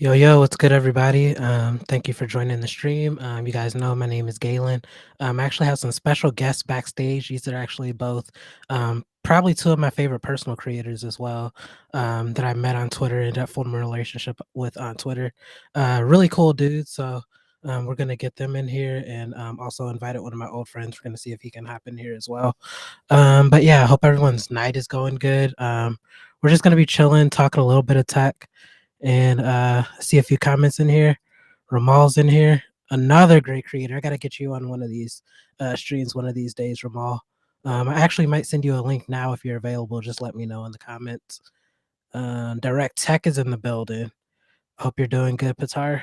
Yo, what's good, everybody? Thank you for joining the stream. You guys know my name is Galen. I actually have some special guests backstage. These are actually both probably two of my favorite personal creators as well that I met on Twitter and that formed a relationship with on Twitter. Really cool dudes. So we're going to get them in here and also invited one of my old friends. We're going to see if he can hop in here as well. But yeah, I hope everyone's night is going good. We're just going to be chilling, talking a little bit of tech and see a few comments in here. Ramal's in here, another great creator. I got to get you on one of these streams one of these days, Ramal. I actually might send you a link now if you're available. Just let me know in the comments. Direct Tech is in the building. Hope you're doing good, Patar.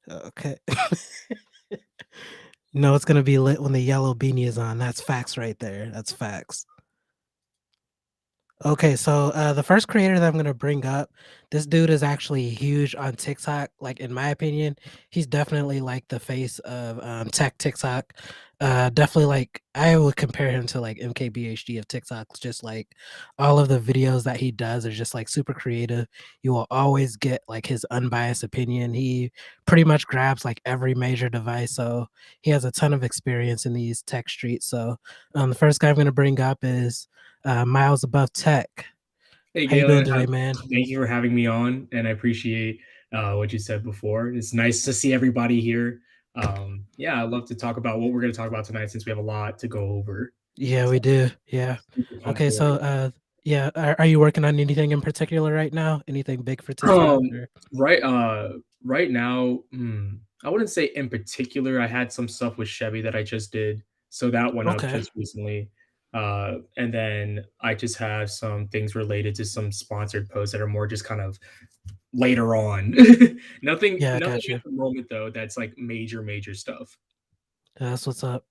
Okay. No, it's gonna be lit when the yellow beanie is on. That's facts right there. That's facts. Okay, so the first creator that I'm gonna bring up, this dude is actually huge on TikTok. Like in my opinion, he's definitely like the face of tech TikTok. Definitely like I would compare him to like MKBHD of TikTok. Just like all of the videos that he does are just like super creative. You will always get like his unbiased opinion. He pretty much grabs like every major device, so he has a ton of experience in these tech streets. So the first guy I'm gonna bring up is Miles Above Tech. Hey, How you doing Galen. today, man? Thank you for having me on, and I appreciate what you said before. It's nice to see everybody here. Yeah, I'd love to talk about what we're going to talk about tonight since we have a lot to go over. Yeah, So, we do. Yeah. super pumped Okay, for so it. yeah, are you working on anything in particular right now? Anything big for TikTok Um, or right, right now, I wouldn't say in particular. I had some stuff with Chevy that I just did, so that went up okay. just recently. And then I just have some things related to some sponsored posts that are more just kind of later on. nothing, Yeah, I nothing got at you. the moment though. That's like major stuff. That's what's up.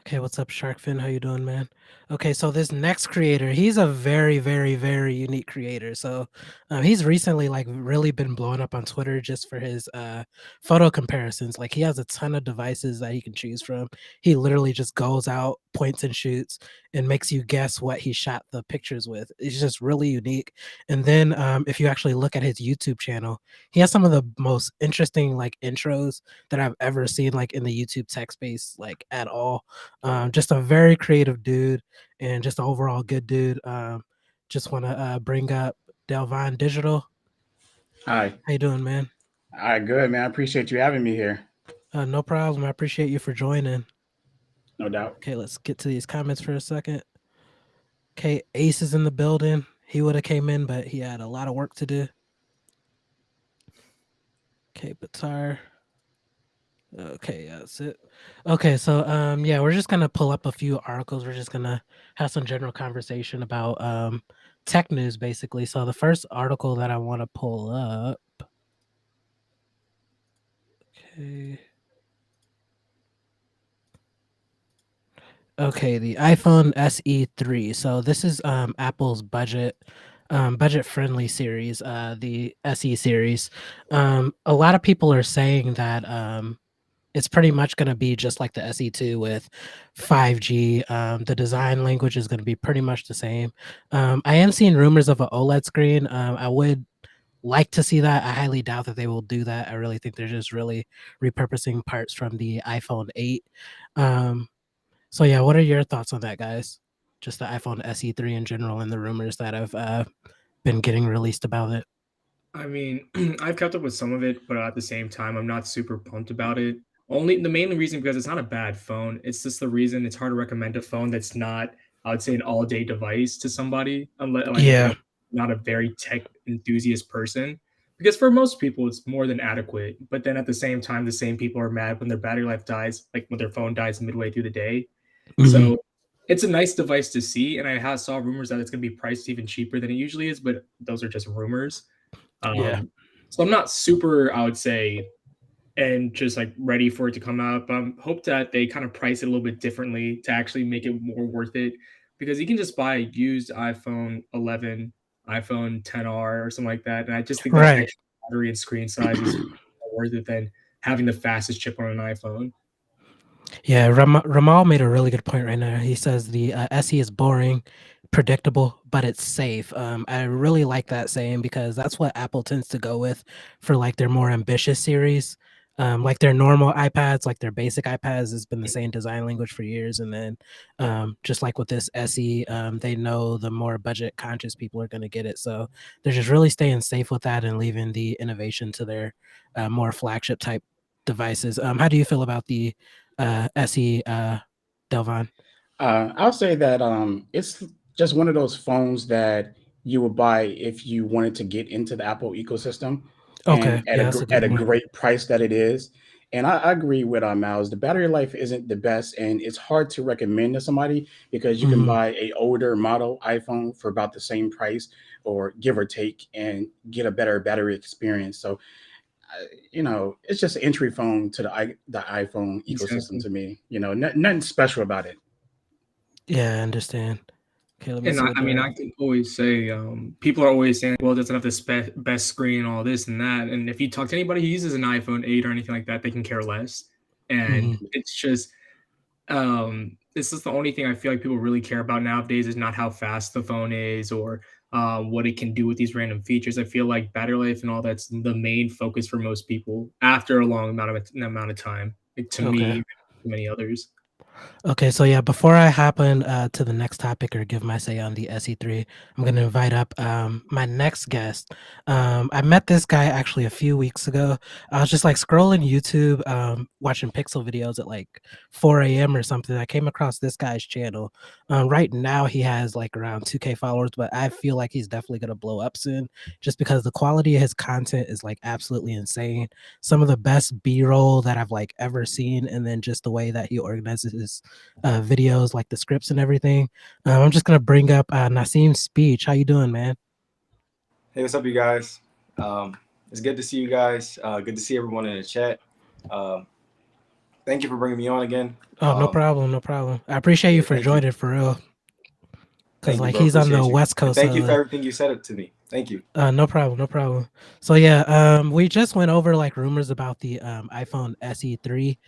Okay, what's up, Sharkfin? How you doing, man? Okay, so this next creator, he's a very unique creator. So he's recently like really been blowing up on Twitter just for his photo comparisons. Like he has a ton of devices that he can choose from. He literally just goes out, points and shoots, and makes you guess what he shot the pictures with. It's just really unique. And then if you actually look at his YouTube channel, he has some of the most interesting like intros that I've ever seen like in the YouTube tech space, like at all. Just a very creative dude and just an overall good dude. Just want to bring up Delvon Digital. Hi. How you doing, man? All right, good, man. I appreciate you having me here. No problem. I appreciate you for joining. No doubt. Okay, let's get to these comments for a second. Okay, Ace is in the building. He would have came in, but he had a lot of work to do. Okay, Batar. Okay, yeah, that's it. Okay, so yeah, we're just gonna pull up a few articles. We're just gonna have some general conversation about tech news basically. So the first article that I want to pull up. Okay. Okay, the iPhone SE 3. So this is Apple's budget friendly series, the SE series. A lot of people are saying that it's pretty much going to be just like the SE2 with 5G. The design language is going to be pretty much the same. I am seeing rumors of an OLED screen. I would like to see that. I highly doubt that they will do that. I really think they're just really repurposing parts from the iPhone 8. Um, so yeah, what are your thoughts on that, guys? Just the iPhone SE3 in general and the rumors that have been getting released about it. I mean, I've kept up with some of it, but at the same time, I'm not super pumped about it. Only the main reason because it's not a bad phone. It's just the reason it's hard to recommend a phone that's not, I would say, an all day device to somebody, unless like if Yeah, they're not a very tech enthusiast person. Because for most people, it's more than adequate. But then at the same time, the same people are mad when their battery life dies, like when their phone dies midway through the day. hmm So it's a nice device to see, and saw rumors that it's going to be priced even cheaper than it usually is, but those are just rumors. yeah, Um, so I'm not super, I would say, and just like ready for it to come out. But I hope that they kind of price it a little bit differently to actually make it more worth it. Because you can just buy a used iPhone 11, iPhone 10R, or something like that, and I just think that right. extra battery and screen size is more worth it than having the fastest chip on an iPhone. Yeah, Ramal made a really good point right now. He says the SE is boring. predictable, but it's safe. I really like that saying because that's what Apple tends to go with for like their more ambitious series. Like their normal iPads, like their basic iPads, has been the same design language for years. And then just like with this SE, they know the more budget conscious people are going to get it. So they're just really staying safe with that and leaving the innovation to their more flagship type devices. How do you feel about the SE, Delvon? I'll say that it's just one of those phones that you would buy if you wanted to get into the Apple ecosystem, Okay, and yeah, that's a good at a point. great price that it is. And I agree with Miles. The battery life isn't the best, and it's hard to recommend to somebody because you can Mhm. buy a older model iPhone for about the same price, or give or take, and get a better battery experience. So it's just an entry phone to the iPhone ecosystem Exactly. to me. Nothing special about it. Yeah, I understand. Okay, let me And see what I mean, I direct. can always say, people are always saying, well, it doesn't have the best screen, all this and that. And if you talk to anybody who uses an iPhone 8 or anything like that, they can care less. And Mhm. it's just, this is the only thing I feel like people really care about nowadays is not how fast the phone is or what it can do with these random features. I feel like battery life and all that's the main focus for most people after a long amount of time. Like, to Okay. me, to many others. Okay, so yeah, before I hop on to the next topic or give my say on the SE3, I'm gonna invite up my next guest. I met this guy actually a few weeks ago. I was just like scrolling YouTube, watching Pixel videos at like 4 a.m. or something. I came across this guy's channel. Right now, he has like around 2K followers, but I feel like he's definitely gonna blow up soon, just because the quality of his content is like absolutely insane. Some of the best B-roll that I've like ever seen, and then just the way that he organizes his videos, like the scripts and everything. I'm just gonna bring up Nasim's speech. How you doing, man? Hey, what's up, you guys? It's good to see you guys. Good to see everyone in the chat. Um, Thank you for bringing me on again. Oh, no problem, no problem. I appreciate you Yeah, for thank you. joining for real, because Thank you, like bro. he's on the Appreciate you. West And Coast, thank you for so everything you said to me. Thank you. no problem, no problem. So yeah, we just went over like rumors about the iPhone SE3.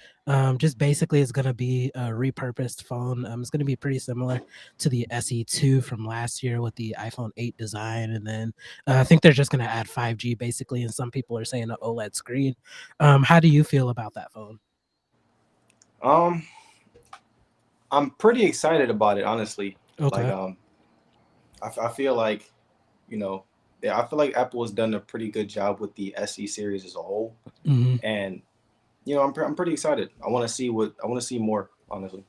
Just basically, it's gonna be a repurposed phone. It's gonna be pretty similar to the SE2 from last year with the iPhone 8 design, and then I think they're just gonna add 5G basically. And some people are saying an OLED screen. How do you feel about that phone? Um, I'm pretty excited about it, honestly. Like, Okay. I feel like, you know, yeah, I feel like Apple has done a pretty good job with the SE series as a whole, Hmm. and I'm pretty excited. I want to see more, honestly.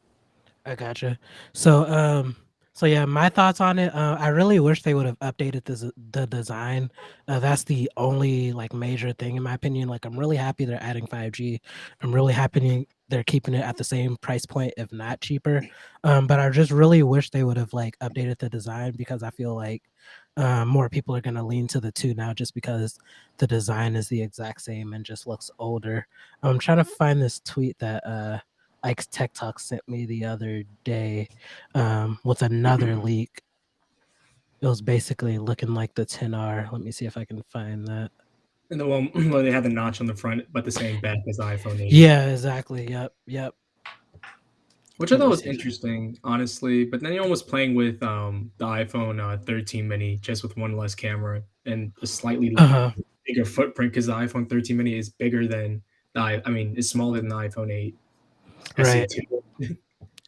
I gotcha. So, so yeah, my thoughts on it. I really wish they would have updated the design. That's the only like major thing in my opinion. Like, I'm really happy they're adding 5G. I'm really happy they're keeping it at the same price point, if not cheaper. But I just really wish they would have like updated the design because I feel like more people are gonna lean to the two now just because the design is the exact same and just looks older. I'm trying to find this tweet that Ike's Tech Talk sent me the other day with another leak. It was basically looking like the 10R. Let me see if I can find that. And the one where they had the notch on the front, but the same back as the iPhone 8. Yeah, exactly. Yep, yep. Which I Let thought me was see. interesting, honestly. But then you're almost playing with the iPhone 13 mini just with one less camera and a slightly Uh-huh. bigger footprint because the iPhone 13 mini is bigger than I mean, it's smaller than the iPhone 8 Right. SE2.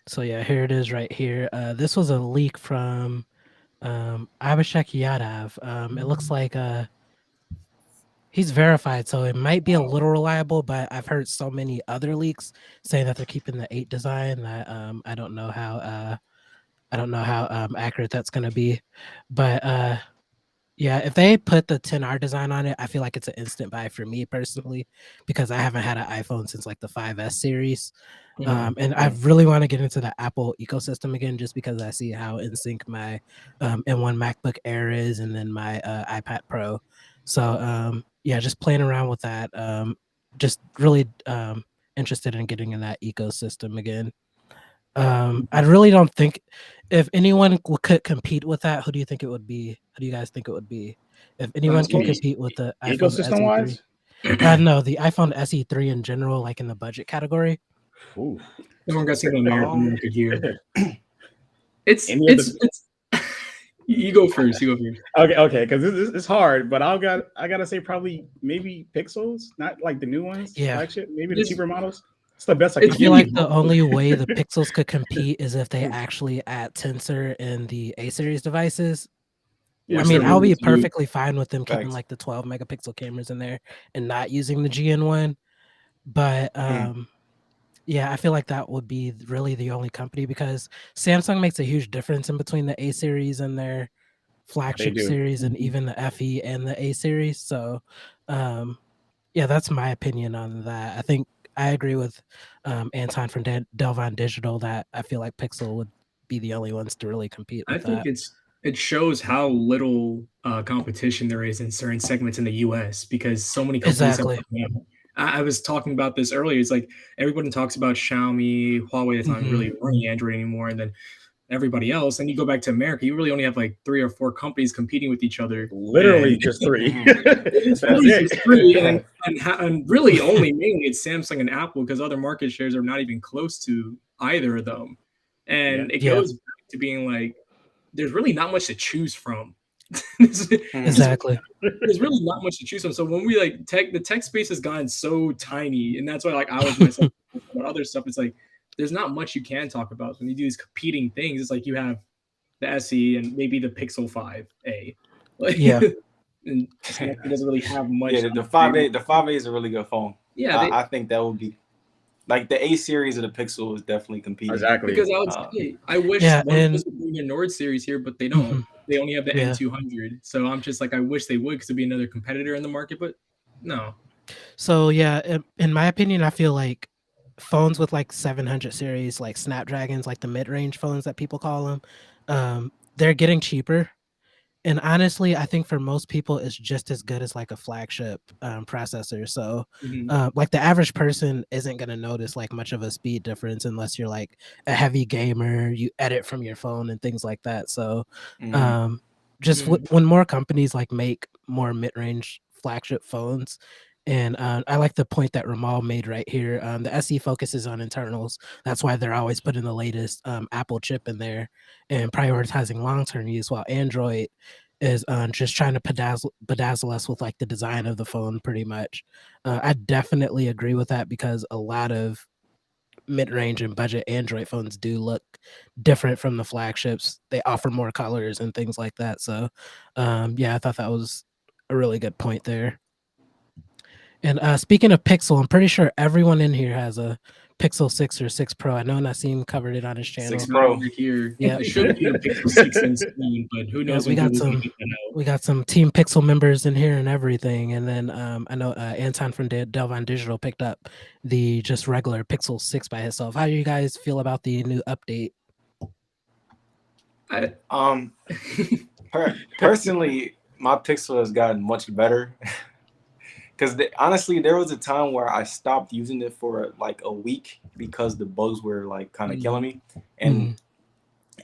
So yeah, here it is right here. This was a leak from Abhishek Yadav. It looks like he's verified, so it might be a little reliable, but I've heard so many other leaks saying that they're keeping the 8 design that I don't know how accurate that's gonna be. But yeah, if they put the 10R design on it, I feel like it's an instant buy for me personally because I haven't had an iPhone since like the 5S series. Mhm. And I really want to get into the Apple ecosystem again just because I see how in sync my M1 MacBook Air is and then my iPad Pro. So yeah, just playing around with that. Just really interested in getting in that ecosystem again. I really don't think if anyone could compete with that, who do you think it would be? Who do you guys think it would be? If anyone That's You can mean compete with the iPhone ecosystem SE3, wise? no, the iPhone SE3 in general, like in the budget category. Ooh. Everyone got something Um, America here. Any of the It's You go first. You go first. Okay, because it's hard, but I gotta say probably maybe Pixels, not like the new ones, Yeah. flagship, maybe the This cheaper models. It's the best I it's can I feel give really like you. the hard. only way the Pixels could compete is if they Hmm. actually add tensor in the A series devices. I Which Yeah, mean, they're I'll rumored be to do. perfectly fine with them keeping Facts. like the 12 megapixel cameras in there and not using the GN1, but yeah, I feel like that would be really the only company because Samsung makes a huge difference in between the A series and their they flagship do. series and Mhm. even the FE and the A series. So, um, yeah, that's my opinion on that. I think I agree with Anton from Delvon Digital that I feel like Pixel would be the only ones to really compete I with think that. it shows how little competition there is in certain segments in the U.S. because so many companies have Exactly. come out. I was talking about this earlier. It's like everybody talks about Xiaomi, Huawei that's not Hmm. really running Android anymore, and then everybody else. And you go back to America, you really only have like 3 or 4 companies competing with each other, and Literally just 3. Mhm. it's That's really it. just three, and really only mainly it's Samsung and Apple because other market shares are not even close to either of them, Yeah. and it Yeah, goes back to being like there's really not much to choose from. There's Mhm. there's exactly. really not much to choose from. So when we like the tech space has gotten so tiny, and that's why like I was myself about other stuff. It's like there's not much you can talk about when you do these competing things. It's like you have the SE and maybe the Pixel 5a, like, Yeah. and Samsung doesn't really have Yeah, much. the 5A, the 5A is a really good phone. Yeah, they I think that would be like the A series of the Pixel is definitely competing. Exactly. because I would Uh, say I wish Yeah, OnePlus and would bring their Nord series here, but they don't. mhm, They only have the yeah. N200. So I'm just like I wish they would because it'd be another competitor in the market, but no. So yeah, in my opinion, I feel like phones with like 700 series, like Snapdragons, like the mid-range phones that people call them, they're getting cheaper. And honestly, I think for most people, it's just as good as like a flagship processor. So, Mhm. like the average person isn't gonna notice like much of a speed difference unless you're like a heavy gamer, you edit from your phone and things like that. So, mhm. um, just Mhm. when more companies like make more mid-range flagship phones, and I like the point that Ramal made right here. The SE focuses on internals. That's why they're always putting the latest Apple chip in there and prioritizing long-term use, while Android is just trying to bedazzle us with like the design of the phone, pretty much. I definitely agree with that because a lot of mid-range and budget Android phones do look different from the flagships. They offer more colors and things like that. So, yeah, I thought that was a really good point there. And speaking of Pixel, I'm pretty sure everyone in here has a Pixel 6 or 6 Pro. I know Nassim covered it on his 6 channel. Got it Pro. right here. Yep. It should be the Pixel 6 soon, but who Yeah, knows when Google's gonna get that out. we got some Team Pixel members in here and everything. And then I know Anton from Delvon Digital picked up the just regular Pixel 6 by himself. How do you guys feel about the new update? I, Um, personally, my Pixel has gotten much better because honestly, there was a time where I stopped using it for like a week because the bugs were like kind of killing Mhm. me. And Mm,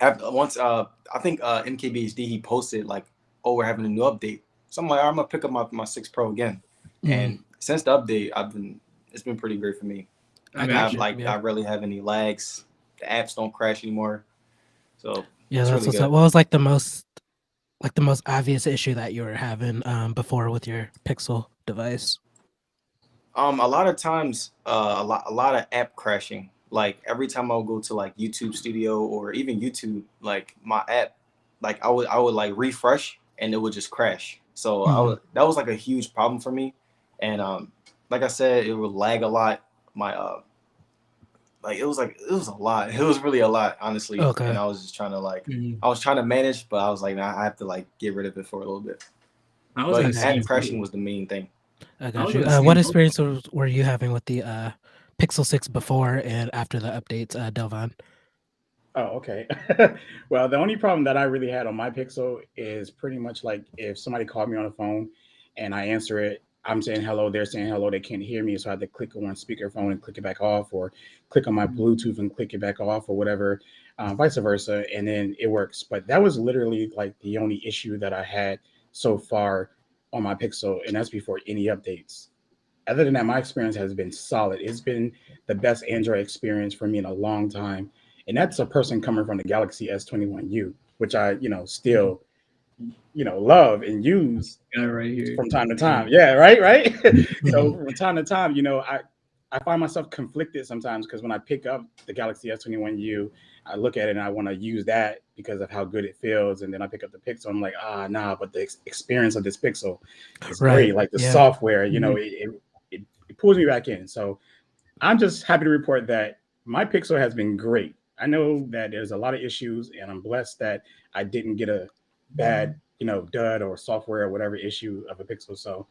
after, once, I think MKBHD he posted like, "Oh, we're having a new update." So I'm like, I'm gonna pick up my 6 Pro again. mm, And since the update, it's been pretty great for me. I I'm I got have you. actually like Yeah. I rarely have any lags. The apps don't crash anymore, so Yeah, it's that's really what's up. good. What was like the most obvious issue that you were having before with your Pixel device? A lot of times, a lot of app crashing. Like every time I would go to like YouTube Studio or even YouTube, like my app, like I would like refresh and it would just crash. So Mm, that was like a huge problem for me, and like I said, it would lag a lot. My like it was a lot. It was really a lot, honestly. And okay, I was just trying to like mhm. I was trying to manage, but I was like, nah, I have to like get rid of it for a little bit. I was in I the But got app you. same crashing boat. was the main thing. I I got was in you. the What same boat. experience were you having with the Pixel 6 before and after the updates, Delvon? Oh, okay. Well, the only problem that I really had on my Pixel is pretty much like if somebody called me on the phone and I answer it, I'm saying hello, they're saying hello, they can't hear me, so I had to click on speakerphone and click it back off, or click on my Bluetooth and click it back off, or whatever, vice versa, and then it works. But that was literally like the only issue that I had so far on my Pixel, and that's before any updates. Other than that, my experience has been solid. It's been the best Android experience for me in a long time, and that's a person coming from the Galaxy S21U, which I, Mhm. still love and use Got it right here. from time to time. Yeah, right. So Mhm. from time to time, I find myself conflicted sometimes because when I pick up the Galaxy S21U, I look at it and I want to use that because of how good it feels, and then I pick up the Pixel. I'm like, nah, but the experience of this Pixel is Right. great. Like the Yeah. software, Mhm. it pulls me back in. So I'm just happy to report that my Pixel has been great. I know that there's a lot of issues, and I'm blessed that I didn't get a bad, dud or software or whatever issue of a Pixel. So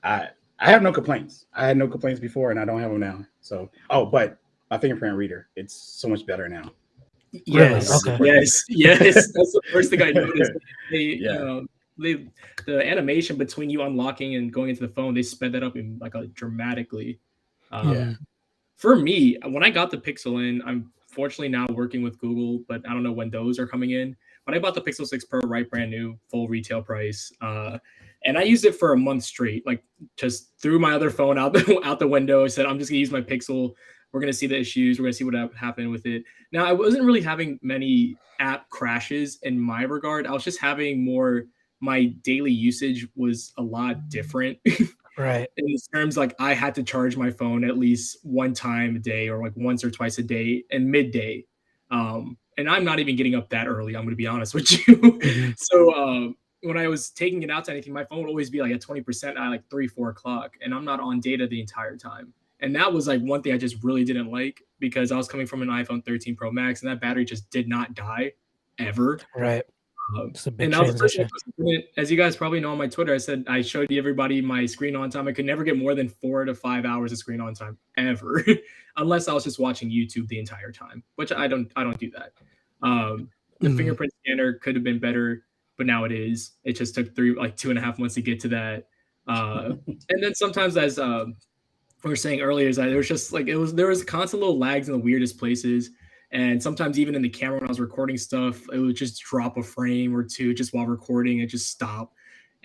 I I have no complaints. I had no complaints before, and I don't have them now. So, but my fingerprint reader, it's so much better now. I'm Really? happy to Yes, Okay. report that. yes, yes. That's the first thing I noticed. They, Yeah, they, the animation between you unlocking and going into the phone, they sped that up in like a dramatically. yeah. Um, Mhm. for me, when I got the Pixel in, I'm fortunately now working with Google, but I don't know when those are coming in. When I bought the Pixel 6 Pro, right, brand new, full retail price, and I used it for a month straight, like just threw my other phone out out the window. I said, I'm just gonna use my Pixel. We're gonna see the issues. We're gonna see what happened with it. Now, I wasn't really having many app crashes in my regard. I was just having more. My daily usage was a lot different Right. in terms like I had to charge my phone at least one time a day or like once or twice a day and midday. And I'm not even getting up that early. I'm going to be honest with you. Mhm. So when I was taking it out to anything, my phone would always be like at 20% at like 3, 4 o'clock, and I'm not on data the entire time. And that was like one thing I just really didn't like because I was coming from an iPhone 13 Pro Max, and that battery just did not die ever. Right. It's a big And I was the first one transition. to doing it. As you guys probably know on my Twitter, I said I showed everybody my screen on time. I could never get more than 4 to 5 hours of screen on time ever, unless I was just watching YouTube the entire time, which I don't do that. The Mhm. fingerprint scanner could have been better, but now it is. It just took 2.5 months to get to that. And then sometimes, as we were saying earlier, is that there was just like there was constant little lags in the weirdest places. And sometimes even in the camera when I was recording stuff, it would just drop a frame or two just while recording and just stop.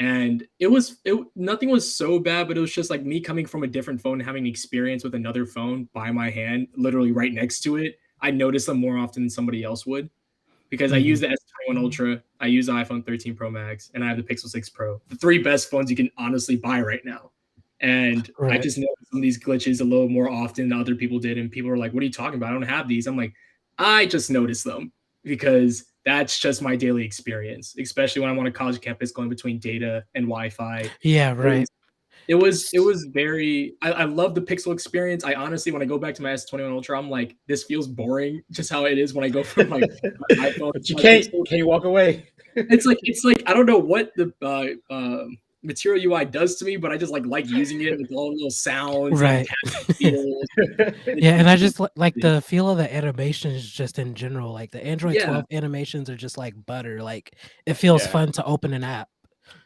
And nothing was so bad, but it was just like me coming from a different phone and having experience with another phone by my hand, literally right next to it. I noticed them more often than somebody else would because I use Mhm. the S21 Ultra, I use the iPhone 13 Pro Max, and I have the Pixel 6 Pro. The three best phones you can honestly buy right now. And I Right. just noticed some of these glitches a little more often than other people did. And people are like, what are you talking about? I don't have these. I'm like, I just noticed them because that's just my daily experience, especially when I'm on a college campus going between data and Wi-Fi. Yeah, It right. was it was very I love the Pixel experience. I honestly, when I go back to my S21 Ultra, I'm like, this feels boring, just how it is when I go from like my iPhone But to you my can't Pixel. can't walk away. It's like I don't know what the Material UI does to me, but I just like using it with all the little sounds and Right. catching feels. And Yeah, and I it's just like just the feel of the animations just in general. Like the Android yeah, 12 animations are just like butter. Like it feels Yeah. fun to open an app.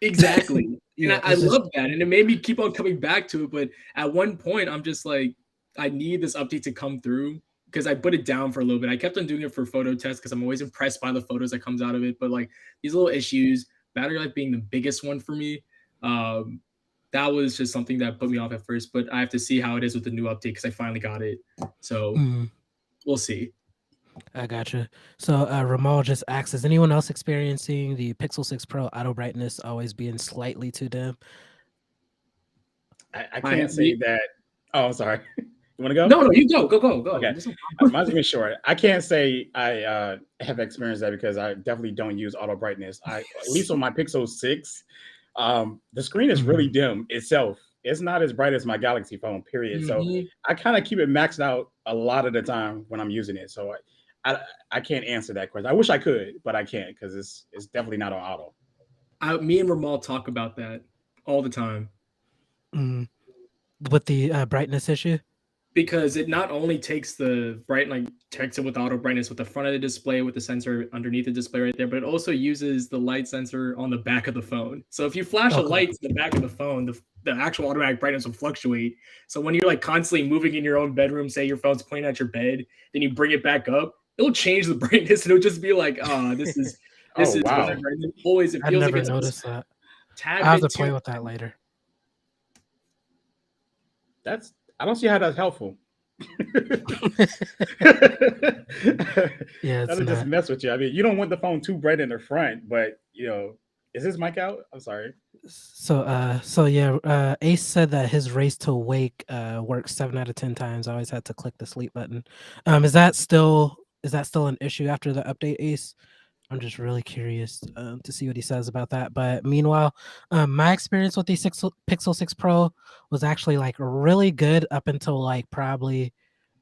exactly. And Yeah, I it's just love that, and it made me keep on coming back to it. But at one point, I'm just like, I need this update to come through because I put it down for a little bit. I kept on doing it for photo tests because I'm always impressed by the photos that comes out of it. But like these little issues, battery life being the biggest one for me, um, that was just something that put me off at first. But I have to see how it is with the new update because I finally got it. So mm, we'll see. I gotcha. So Ramal just asks, is anyone else experiencing the Pixel 6 Pro auto brightness always being slightly too dim? I I can't say we, that. Oh, I'm sorry. You want to go? no, no, you go. Okay. There's no Mine's gonna be short. I can't say I have experienced that because I definitely don't use auto brightness. At least on my Pixel 6, the screen is really Mhm. dim itself. It's not as bright as my Galaxy phone, period. So Mhm. I kind of keep it maxed out a lot of the time when I'm using it. So I, I can't answer that question. I wish I could, but I can't because it's definitely not on auto. Me and Ramal talk about that all the time Mm. With the brightness issue? because it not only takes the bright like takes it with auto brightness with the front of the display with the sensor underneath the display right there, but it also uses the light sensor on the back of the phone. So if you flash a Okay. light to the back of the phone, the actual automatic brightness will fluctuate. So when you're like constantly moving in your own bedroom, say your phone's pointing at your bed, then you bring it back up, it'll change the brightness and it'll just be like, this Oh is wow, whatever. And it always it I feels like never it's just noticed that. a tad I'll have to bit play too. with that later. that's I don't see how that's helpful. Yeah, it's That'll just not. mess with you. I mean, you don't want the phone too bright in the front, but Is his mic out? I'm sorry. So yeah, Ace said that his race to wake works 7 out of 10 times. I always had to click the sleep button. Is that still an issue after the update, Ace? I'm just really curious to see what he says about that. But meanwhile, my experience with the Pixel 6 Pro was actually like really good up until like probably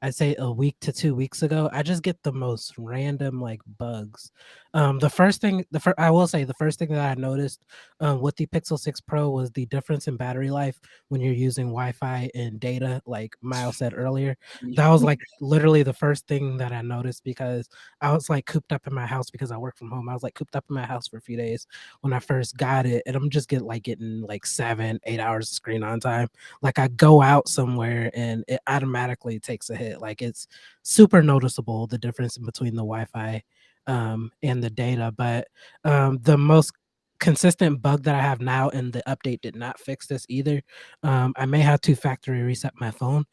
I'd say a week to 2 weeks ago. I just get the most random like bugs. I will say the first thing that I noticed with the Pixel 6 Pro was the difference in battery life when you're using Wi-Fi and data, like Miles said earlier. That was like literally the first thing that I noticed because I was like cooped up in my house because I work from home. I was like cooped up in my house for a few days when I first got it, and I'm just getting like 7, 8 hours of screen on time. Like I go out somewhere and it automatically takes a hit. Like it's super noticeable the difference in between the Wi-Fi and the data. But the most consistent bug that I have now, and the update did not fix this either. I may have to factory reset my phone,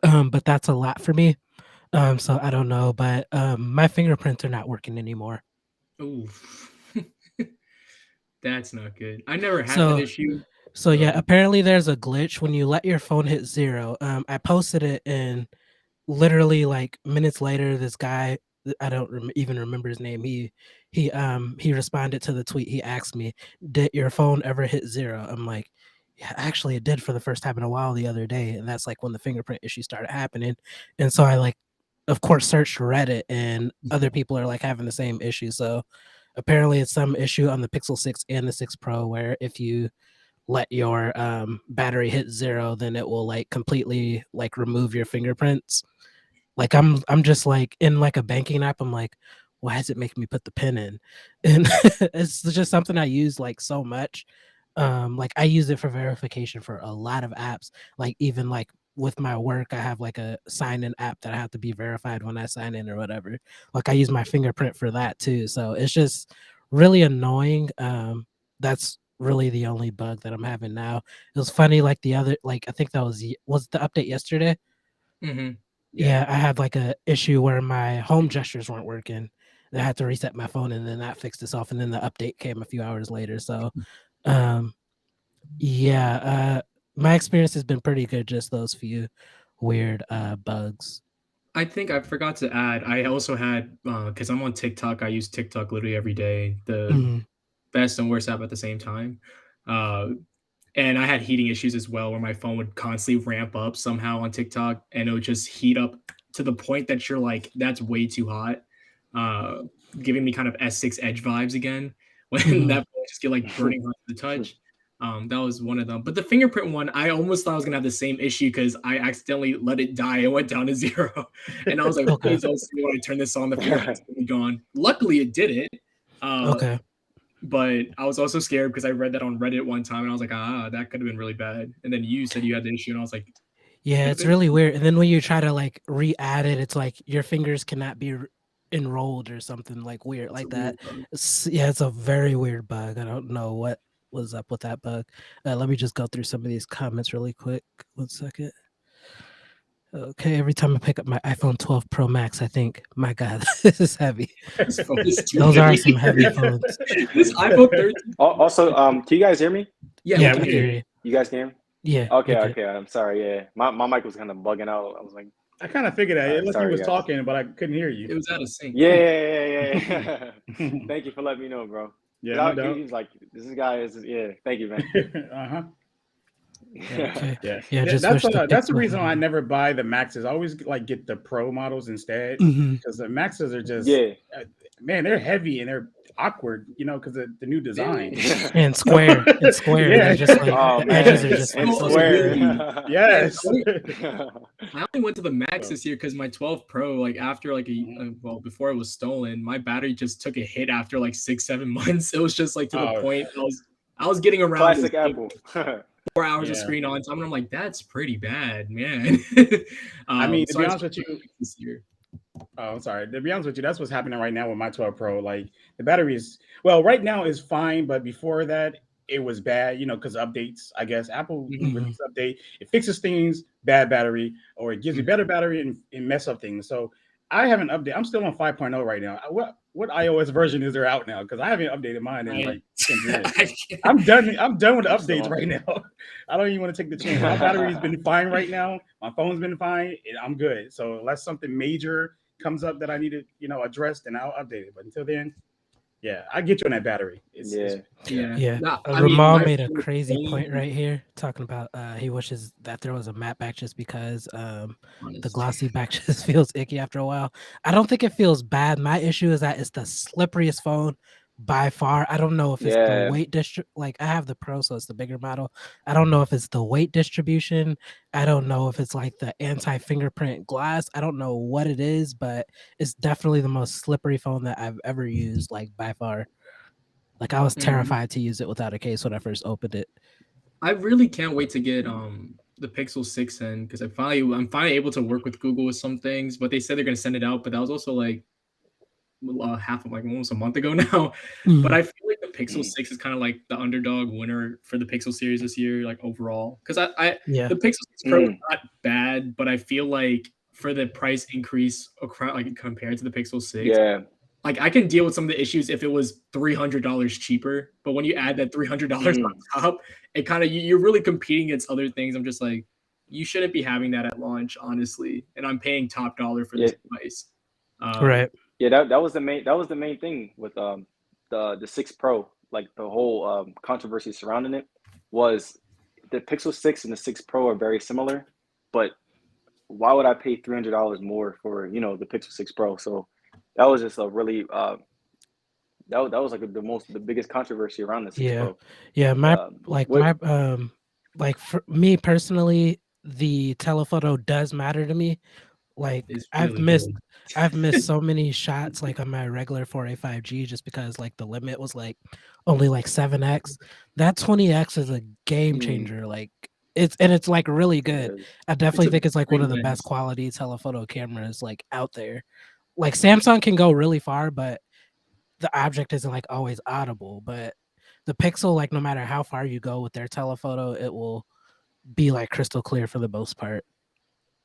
but that's a lot for me. So I don't know, but my fingerprints are not working anymore. Ooh. That's not good. I never had that So issue. so yeah, apparently there's a glitch when you let your phone hit 0. I posted it, and literally like minutes later, this guy, I don't even remember his name. He responded to the tweet. He asked me, "Did your phone ever hit 0?" I'm like, "Yeah, actually, it did for the first time in a while the other day," and that's like when the fingerprint issue started happening. And so I like, of course, searched Reddit, and other people are like having the same issue. So apparently, it's some issue on the Pixel 6 and the 6 Pro where if you let your battery hit 0, then it will like completely like remove your fingerprints. Like I'm just like in like a banking app. I'm like, why does it make me put the pin in? And it's just something I use like so much. Like I use it for verification for a lot of apps. Like even like with my work, I have like a sign in app that I have to be verified when I sign in or whatever. Like I use my fingerprint for that too. So it's just really annoying. That's really the only bug that I'm having now. It was funny, like the other, like I think that was the update yesterday. Yeah. Yeah, I had like a issue where my home gestures weren't working. And I had to reset my phone, and then that fixed itself. And then the update came a few hours later. So, um, yeah, my experience has been pretty good. Just those few weird bugs. I think I forgot to add. I also had because I'm on TikTok. I use TikTok literally every day. The Mhm. best and worst app at the same time. Uh, and I had heating issues as well, where my phone would constantly ramp up somehow on TikTok, and it would just heat up to the point that you're like, "That's way too hot," uh, giving me kind of S6 Edge vibes again. When Mhm. that phone just get like burning hot to the touch. That was one of them. But the fingerprint one, I almost thought I was gonna have the same issue because I accidentally let it die. It went down to 0, and I was like, Okay. "Please don't see when I turn this on, the fingerprint's gonna be gone." Luckily, it didn't. Uh, Okay. but I was also scared because I read that on Reddit one time, and I was like, that could have been really bad. And then you said you had the issue, and I was like, Yeah, could have it's been. really weird. And then when you try to like re-add it, it's like your fingers cannot be enrolled or something like weird It's a like that. weird bug. Yeah, it's a very weird bug. I don't know what was up with that bug. Let me just go through some of these comments really quick. 1 second. Okay, every time I pick up my iPhone 12 Pro Max, I think, my God, this is heavy. This phone is too Those are heavy. some heavy phones. This iPhone 13. Also, can you guys hear me? Yeah, we Yeah, can we hear can you. hear you. You guys can hear me? Yeah, Okay, you're good. okay. I'm sorry. Yeah, my mic was kind of bugging out. I was like, I kind of figured that. all It right, looked like you sorry, was guys. talking, but I couldn't hear It you. was out of sync. Yeah. Thank you for letting me know, bro. 'Cause Yeah, no doubt. he was like, this guy is, yeah. Thank you, man. Uh-huh. Okay. Yeah. Yeah, Yeah, just wish the that's the Pixel reason why I had. never buy the Maxes. I always like get the Pro models instead Mhm. because the Maxes are just Yeah. man, they're heavy and they're awkward, because of the new design. And So, square. It's square. They're yeah. just like Oh the edges man, are It's just like and so so square. square. unwieldy. Yeah, Yes. I only went to the Max So, this year because my 12 Pro, like after like well, before it was stolen, my battery just took a hit after like 6, 7 months. It was just like to the oh point I was getting around Classic like Apple. 4 hours of yeah. screen on time, and I'm like, that's pretty bad, man. I mean, to So be I honest just with you, this year. oh, I'm sorry. To be honest with you, that's what's happening right now with my 12 Pro. Like the battery is well, right now is fine, but before that, it was bad. Because updates. I guess Apple Mhm. Mhm. release update, it fixes things, bad battery, or it gives you Mhm. better battery and mess up things. So I have an update. I'm still on 5.0 right now. what iOS version is there out now? Because I haven't updated mine in like 10 years. I can't- I'm done. I'm done with the updates So- right now. I don't even want to take the chance. My battery's been fine right now. My phone's been fine. And I'm good. So unless something major comes up that I need to, address, then I'll update it. But until then, yeah, I get you on that battery. Yeah. Yeah, No, I mean, Ramal my made a favorite crazy phone, point right here, talking about he wishes that there was a matte back just because the honestly. glossy back just feels icky after a while. I don't think it feels bad. My issue is that it's the slipperiest phone by far. I don't know if it's the Yeah. weight like I have the Pro, so it's the bigger model. I don't know if it's the weight distribution. I don't know if it's like the anti-fingerprint glass. I don't know what it is, but it's definitely the most slippery phone that I've ever used, like by far. Like I was terrified to use it without a case when I first opened it. I really can't wait to get the Pixel 6 in because I'm finally able to work with Google with some things, but they said they're gonna send it out, but that was also like half of like almost a month ago now. But I feel like the Pixel 6 is kind of like the underdog winner for the Pixel series this year, like overall. Because Yeah. the Pixel 6 Pro is not bad, but I feel like for the price increase like compared to the Pixel 6, Yeah. like I can deal with some of the issues if it was $300 cheaper. But when you add that $300 on top, it kind of you're really competing against other things. I'm just like, you shouldn't be having that at launch, honestly. And I'm paying top dollar for this device. Right. Yeah, that was the main thing with the 6 Pro, like the whole controversy surrounding it was the Pixel 6 and the 6 Pro are very similar, but why would I pay $300 more for the Pixel 6 Pro? So that was just a really that was like the biggest controversy around the 6 Pro. Yeah, my what like for me personally, the telephoto does matter to me. Like It's I've really missed good. I've missed so many shots like on my regular 4A 5G just because like the limit was like only like 7x. That 20x is a game changer. Like it's like really good. I definitely a think it's like one great of the lens. best quality telephoto cameras like out there. Like Samsung can go really far, but the object isn't like always audible. But the Pixel, like no matter how far you go with their telephoto, it will be like crystal clear for the most part.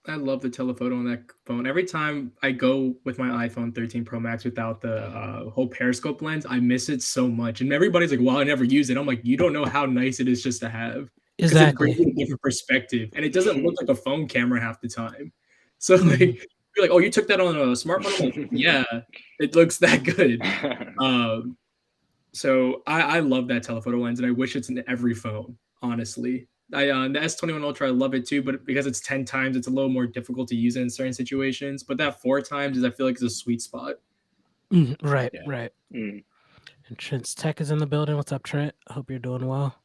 I love the telephoto on that phone. Every time I go with my iPhone 13 Pro Max without the whole periscope lens, I miss it so much. And everybody's like, "Well, I never use it." I'm like, "You don't know how nice it is just to have because it brings Exactly. you a different perspective, and it doesn't look like a phone camera half the time." So like, you're like, "Oh, you took that on a smartphone?" I'm like, "Yeah, it looks that good." So I love that telephoto lens, and I wish it's in every phone. Honestly, the S21 Ultra, I love it too, but because it's 10 times, it's a little more difficult to use it in certain situations. But that 4 times is I feel like is a sweet spot. Right, Yeah. right. And Trent's Tech is in the building. What's up, Trent? I hope you're doing well.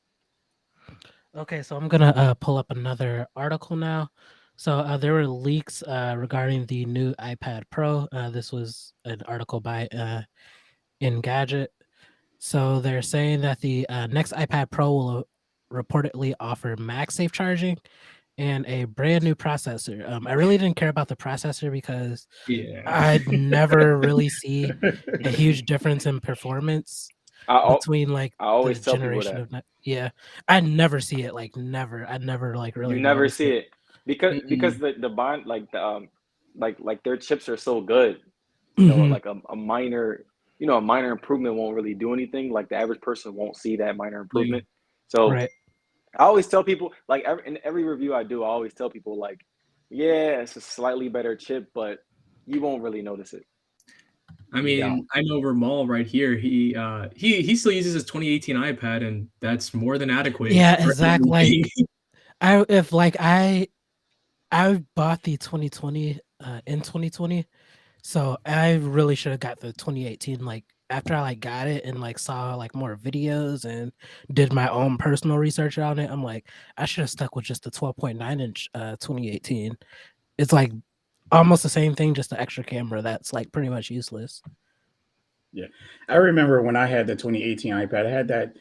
Okay, so I'm gonna pull up another article now. So there were leaks regarding the new iPad Pro. This was an article by Engadget. So they're saying that the next iPad Pro will reportedly offer MagSafe charging and a brand new processor. I really didn't care about the processor because Yeah, I'd never really see a huge difference in performance between like I the always tell people generation that. of I never see it, like never. I never like You really never noticed see it. it because the bond like their chips are so good. Like a minor a minor improvement won't really do anything. Like the average person won't see that minor yeah. improvement. So Right. I always tell people, like in every review I do, I always tell people like, yeah, it's a slightly better chip, but you won't really notice it. I mean, I know Ramal right here. He still uses his 2018 iPad, and that's more than adequate Yeah, for exactly. everything. I bought the 2020 in 2020. So I really should have got the 2018. Like after I like got it and like saw like more videos and did my own personal research on it, I'm like, I should have stuck with just the 12.9-inch 2018. It's like almost the same thing, just the extra camera that's like pretty much useless. Yeah. I remember when I had the 2018 iPad, I had that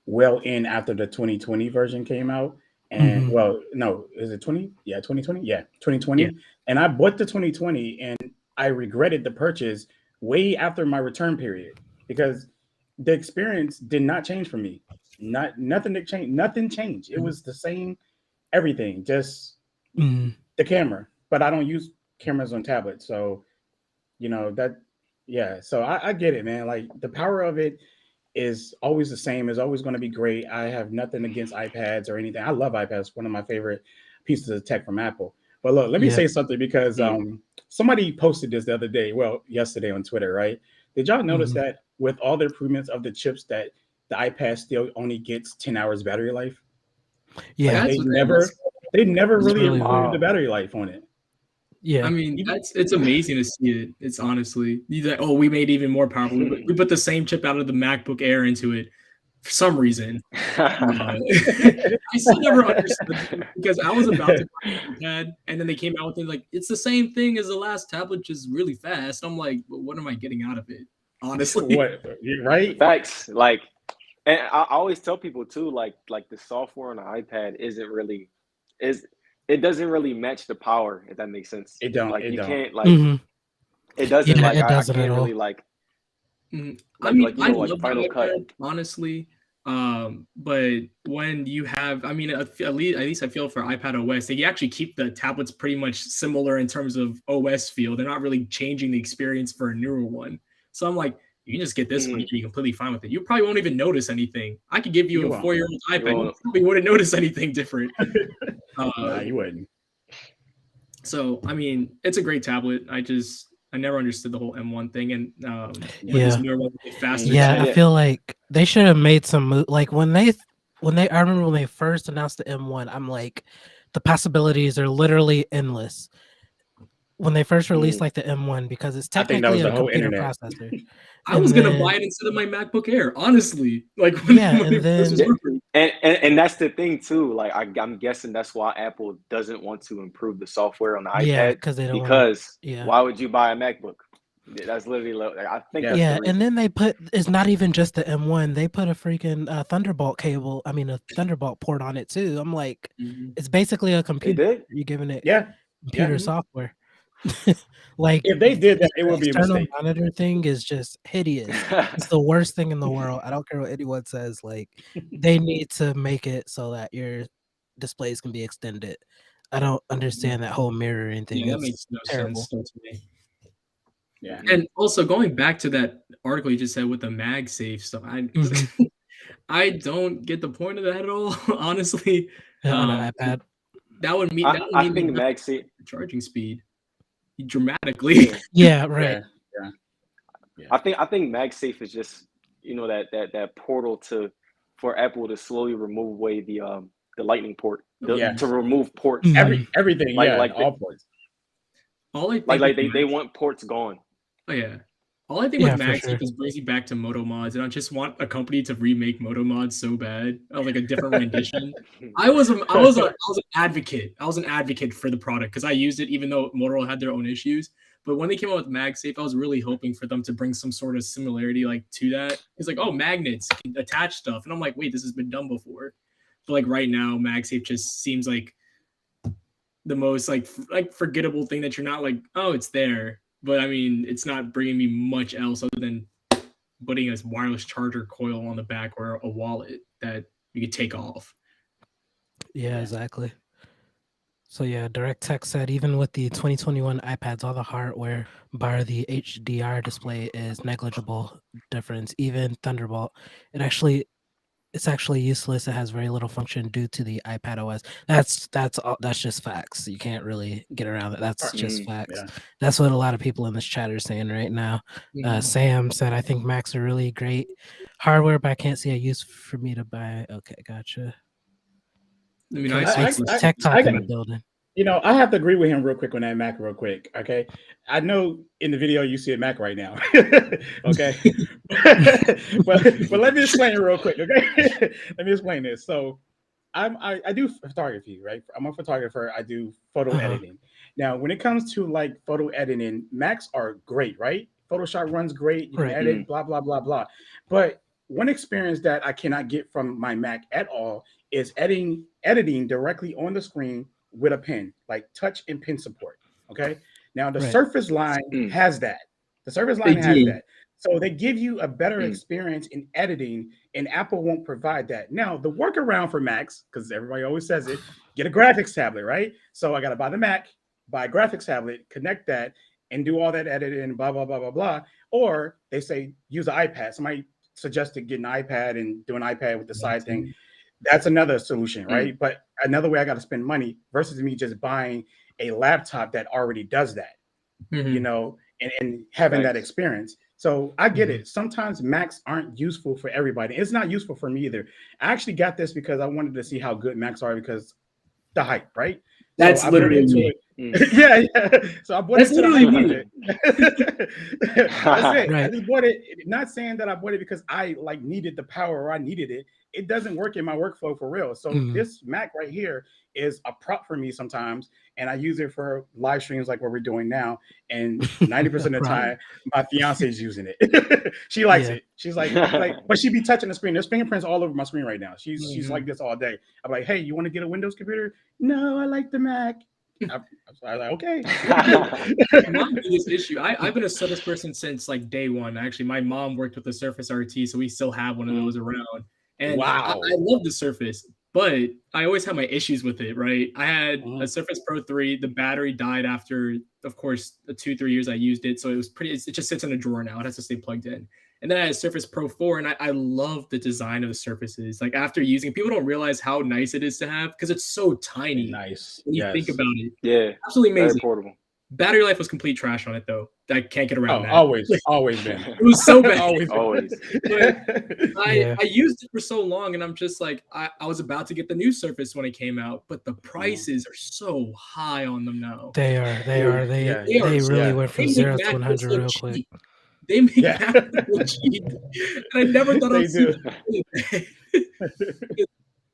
well in after the 2020 version came out. And well, no, is it 20? Yeah, 2020. Yeah, 2020. Yeah. And I bought the 2020 and I regretted the purchase way after my return period because the experience did not change for me. Nothing that changed. Nothing changed. It was the same everything, just the camera. But I don't use cameras on tablets, so that Yeah, so I get it, man. Like the power of it is always the same. Is always going to be great. I have nothing against iPads or anything. I love iPads. One of my favorite pieces of tech from Apple. But look, let me Yeah. say something because somebody posted this the other day. Well, yesterday on Twitter, right? Did y'all notice Mhm. that with all the improvements of the chips, that the iPad still only gets 10 hours battery life? Like Yeah. That's they never It's really really improved weird. the Wow. battery life on it. I Yeah. mean, Even it's amazing to see it. It's honestly, you like, oh, we made it even more powerful. We put the same chip out of the MacBook Air into it for some reason. I still never understood them because I was about to buy an iPad, and then they came out with it like it's the same thing as the last tablet, just really fast. I'm like, well, what am I getting out of it? Honestly, what, right? Facts. Like, and I always tell people too, like the software on the iPad isn't really is it doesn't really match the power, if that makes sense. Like It you don't. can't like Mhm. it doesn't Yeah, like it I doesn't at can't really all. like I mean, I like love the Final Cut. iPad, honestly. But when you have, I mean, at least I feel for iPad OS, they actually keep the tablets pretty much similar in terms of OS feel. They're not really changing the experience for a newer one. So I'm like, you can just get this one, you Mhm. can be completely fine with it. You probably won't even notice anything. I could give you You a won't. 4-year-old You iPad, you won't. probably wouldn't notice anything different. Nah, Uh, you wouldn't. so I mean, it's a great tablet. I never understood the whole M1 thing, and with this Yeah. newer one, the faster Mhm. Yeah, I chip. Yeah. feel like they should have made some like when they I remember when they first announced the M1, I'm like the possibilities are literally endless. When they first released Mhm. like the M1 because it's I think that technically was a the whole computer internet. processor. I was And gonna buy then it instead of my MacBook Air, honestly. Like yeah, when and it first was then Yeah, rumored. and that's the thing too. Like I'm guessing that's why Apple doesn't want to improve the software on the yeah, iPad because they don't want to because yeah. why would you buy a MacBook? That's literally like, I think Yeah. that's the Yeah, and reason. then they put it's not even just the M1, they put a freaking Thunderbolt cable, I mean a Thunderbolt port on it too. I'm like, Mhm. it's basically a They computer. did. You're giving it Yeah. Yeah. computer Mhm. software. Like If they did the that, it would be a external mistake. monitor thing is just hideous. It's the worst thing in the world. I don't care what anyone says. Like they need to make it so that your displays can be extended. I don't understand that whole mirroring thing. Yeah, that It's makes no sense terrible. still to me. Yeah. And also going back to that article you just said with the MagSafe stuff, I Mhm. I don't get the point of that at all, honestly. Yeah, on an And iPad. that would I mean they think have Maxi. the charging speed dramatically. Yeah, Yeah, right. Yeah. Yeah. Yeah. I think MagSafe is just that portal to for Apple to slowly remove away the Lightning port, Yeah. to remove ports Mhm. Everything. Yeah. like All ports. All I think with they want ports gone. Oh, yeah. All I think with Yeah, for MagSafe sure. is brings me back to Moto mods, and I just want a company to remake Moto mods so bad, like a different rendition. I was an advocate. I was an advocate for the product because I used it even though Motorola had their own issues. But when they came out with MagSafe, I was really hoping for them to bring some sort of similarity like to that. It's like, oh, magnets can attach stuff, and I'm like, wait, this has been done before. But like right now, MagSafe just seems like the most like forgettable thing that you're not like, oh, it's there. But I mean, it's not bringing me much else other than putting a wireless charger coil on the back or a wallet that you could take off. Yeah, Yeah. exactly. So yeah, DirectTech said even with the 2021 iPads, all the hardware bar the HDR display is negligible difference. Even Thunderbolt, it actually it's actually useless. It has very little function due to the iPad OS. That's just facts. You can't really get around it. That's just Mm. facts. Yeah. That's what a lot of people in this chat are saying right now. Mhm. Sam said, "I think Macs are really great hardware, but I can't see a use for me to buy." Okay, gotcha. I mean, I Okay, switched I, to it's I, Tech I Talk in got, the building. I have to agree with him real quick on that Mac, real quick. Okay. I know in the video you see a Mac right now. Okay. but let me explain it real quick. Okay. Let me explain this. So I do photography, right? I'm a photographer. I do photo Uh-huh. editing. Now, when it comes to like photo editing, Macs are great, right? Photoshop runs great. You can Right. edit, Mm. blah blah blah blah. But one experience that I cannot get from my Mac at all is editing directly on the screen with a pen, like touch and pen support. Okay. Now the Right. Surface line Mm. has that. The Surface They line has do. that. So they give you a better Mm. experience in editing, and Apple won't provide that. Now, the workaround for Macs, because everybody always says it, get a graphics tablet, right? So I got to buy the Mac, buy a graphics tablet, connect that, and do all that editing and blah blah blah blah blah. Or they say use an iPad. Somebody suggested getting an iPad and do an iPad with the side thing. That's another solution, right? But another way I got to spend money versus me just buying a laptop that already does that, you know, and having that experience. So I get it. Sometimes Macs aren't useful for everybody. It's not useful for me either. I actually got this because I wanted to see how good Macs are because the hype, right? That's so I literally into me. it. Yeah. So I bought That's into the literally hype of me. it. That's it. Right. I just bought it. Not saying that I bought it because I like needed the power or I needed it. It doesn't work in my workflow for real. So this Mac right here is a prop for me sometimes, and I use it for live streams like what we're doing now. And 90% of the time, my fiance is using it. She likes it. She's like, but she be touching the screen. There's fingerprints all over my screen right now. She's like this all day. I'm like, hey, you want to get a Windows computer? No, I like the Mac. I was like, okay. My biggest issue, I've been a Surface person since like day one. Actually, my mom worked with the Surface RT, so we still have one of those around. And I love the Surface, but I always have my issues with it, right? I had a Surface Pro 3. The battery died after, of course, the 2-3 years I used it. So it was it just sits in a drawer now. It has to stay plugged in. And then I had a Surface Pro 4, and I love the design of the Surfaces. Like after using it, people don't realize how nice it is to have because it's so tiny. Nice. When you think about it. Yeah. Absolutely amazing. Very portable. Battery life was complete trash on it though. I can't get around that. Always been. It was so bad. Always. I used it for so long, and I'm just like, I was about to get the new Surface when it came out, but the prices are so high on them now. They are. They really went from 0 to 100 real quick. They make that look cheap, and I never thought I'd see it.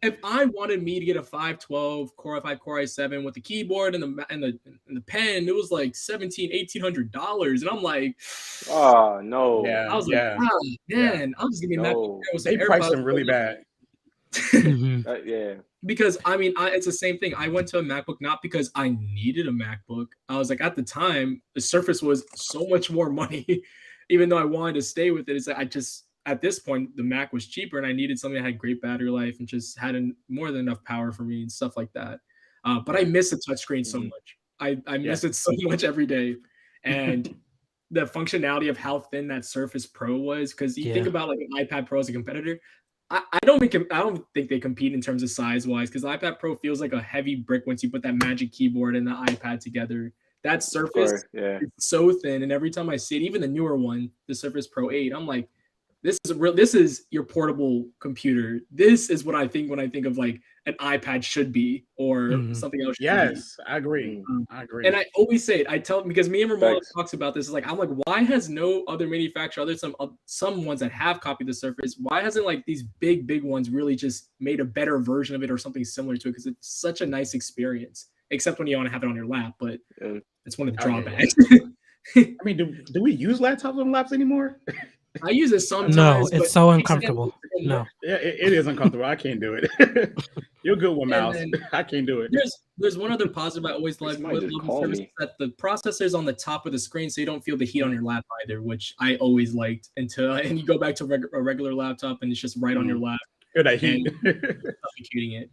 If I wanted me to get a 512 Core i5 Core i7 with the keyboard and the pen, it was like $1,800, and I'm like, oh no. I was like, oh, man, I'm just giving that. They priced them really bad. Because I mean, it's the same thing. I went to a MacBook not because I needed a MacBook. I was like, at the time, the Surface was so much more money, even though I wanted to stay with it. It's like at this point, the Mac was cheaper, and I needed something that had great battery life and just had more than enough power for me and stuff like that. But I miss the touchscreen so much. I miss it so much every day, and the functionality of how thin that Surface Pro was. Because you think about like an iPad Pro as a competitor. I don't think they compete in terms of size wise, because the iPad Pro feels like a heavy brick once you put that Magic Keyboard and the iPad together. That Surface is so thin, and every time I see it, even the newer one, the Surface Pro 8, I'm like, this is your portable computer. This is what I think when I think of like an iPad should be, or something else. Yes, I agree. And I always say it. I tell them, because me and Ramon talks about this. Is like, I'm like, why has no other manufacturer, some ones that have copied the Surface, why hasn't like these big ones really just made a better version of it or something similar to it? Because it's such a nice experience, except when you want to have it on your lap. But it's one of the drawbacks. I mean, do we use laptops on laps anymore? I use it sometimes. No, it's so uncomfortable. No. Yeah, it is uncomfortable. I can't do it. You're good with mouse. I can't do it. There's one other positive I always love with the Surface, that the processor is on the top of the screen, so you don't feel the heat on your lap either, which I always liked and you go back to a regular laptop and it's just right on your lap. Feel that heat. Suffocating it.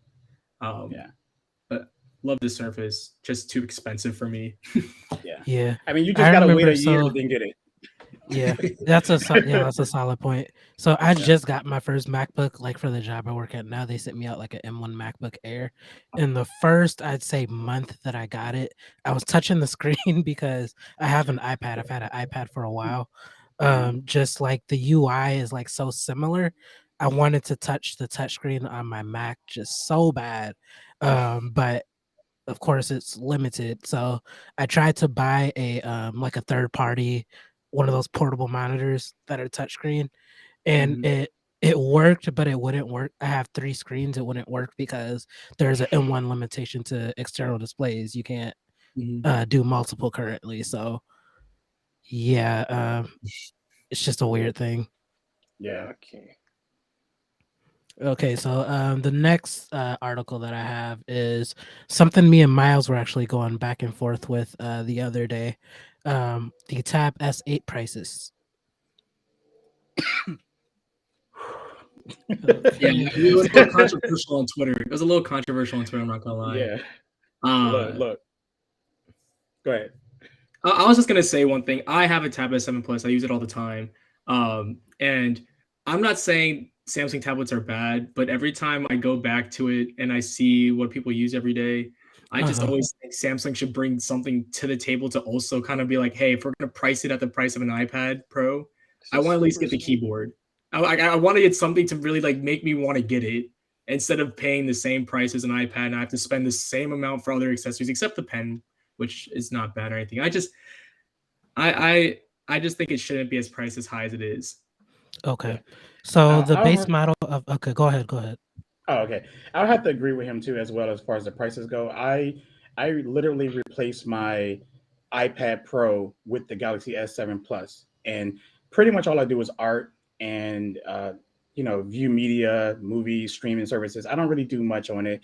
But love the Surface. Just too expensive for me. Yeah. I mean, you just gotta wait a year and then get it. Yeah, that's a solid point. So I just got my first MacBook, like for the job I work at now. They sent me out like an M1 MacBook Air. In the first, I'd say, month that I got it, I was touching the screen because I have an iPad. I've had an iPad for a while. Just like the UI is like so similar. I wanted to touch the touchscreen on my Mac just so bad, but of course it's limited. So I tried to buy a like a third party, one of those portable monitors that are touchscreen, and it worked, but it wouldn't work. I have 3 screens. It wouldn't work because there's an M1 limitation to external displays. You can't do multiple currently. So yeah, it's just a weird thing. Yeah. Okay, so the next article that I have is something me and Miles were actually going back and forth with the other day. The Tab S8 prices. It was a little controversial on Twitter. I'm not gonna lie. Yeah. Look. Go ahead. I was just gonna say one thing. I have a Tab S7 Plus. I use it all the time. And I'm not saying Samsung tablets are bad, but every time I go back to it and I see what people use every day, I just always think Samsung should bring something to the table to also kind of be like, hey, if we're gonna price it at the price of an iPad Pro, I want to at least get the keyboard. I want to get something to really like make me want to get it instead of paying the same price as an iPad and I have to spend the same amount for other accessories except the pen, which is not bad or anything. I just think it shouldn't be as priced as high as it is. Okay. Yeah. So the I'll base have, model of okay, go ahead. oh, okay. I'll have to agree with him too, as well as far as the prices go. I literally replaced my iPad Pro with the Galaxy S7 Plus, and pretty much all I do is art and view media, movies, streaming services. I don't really do much on it.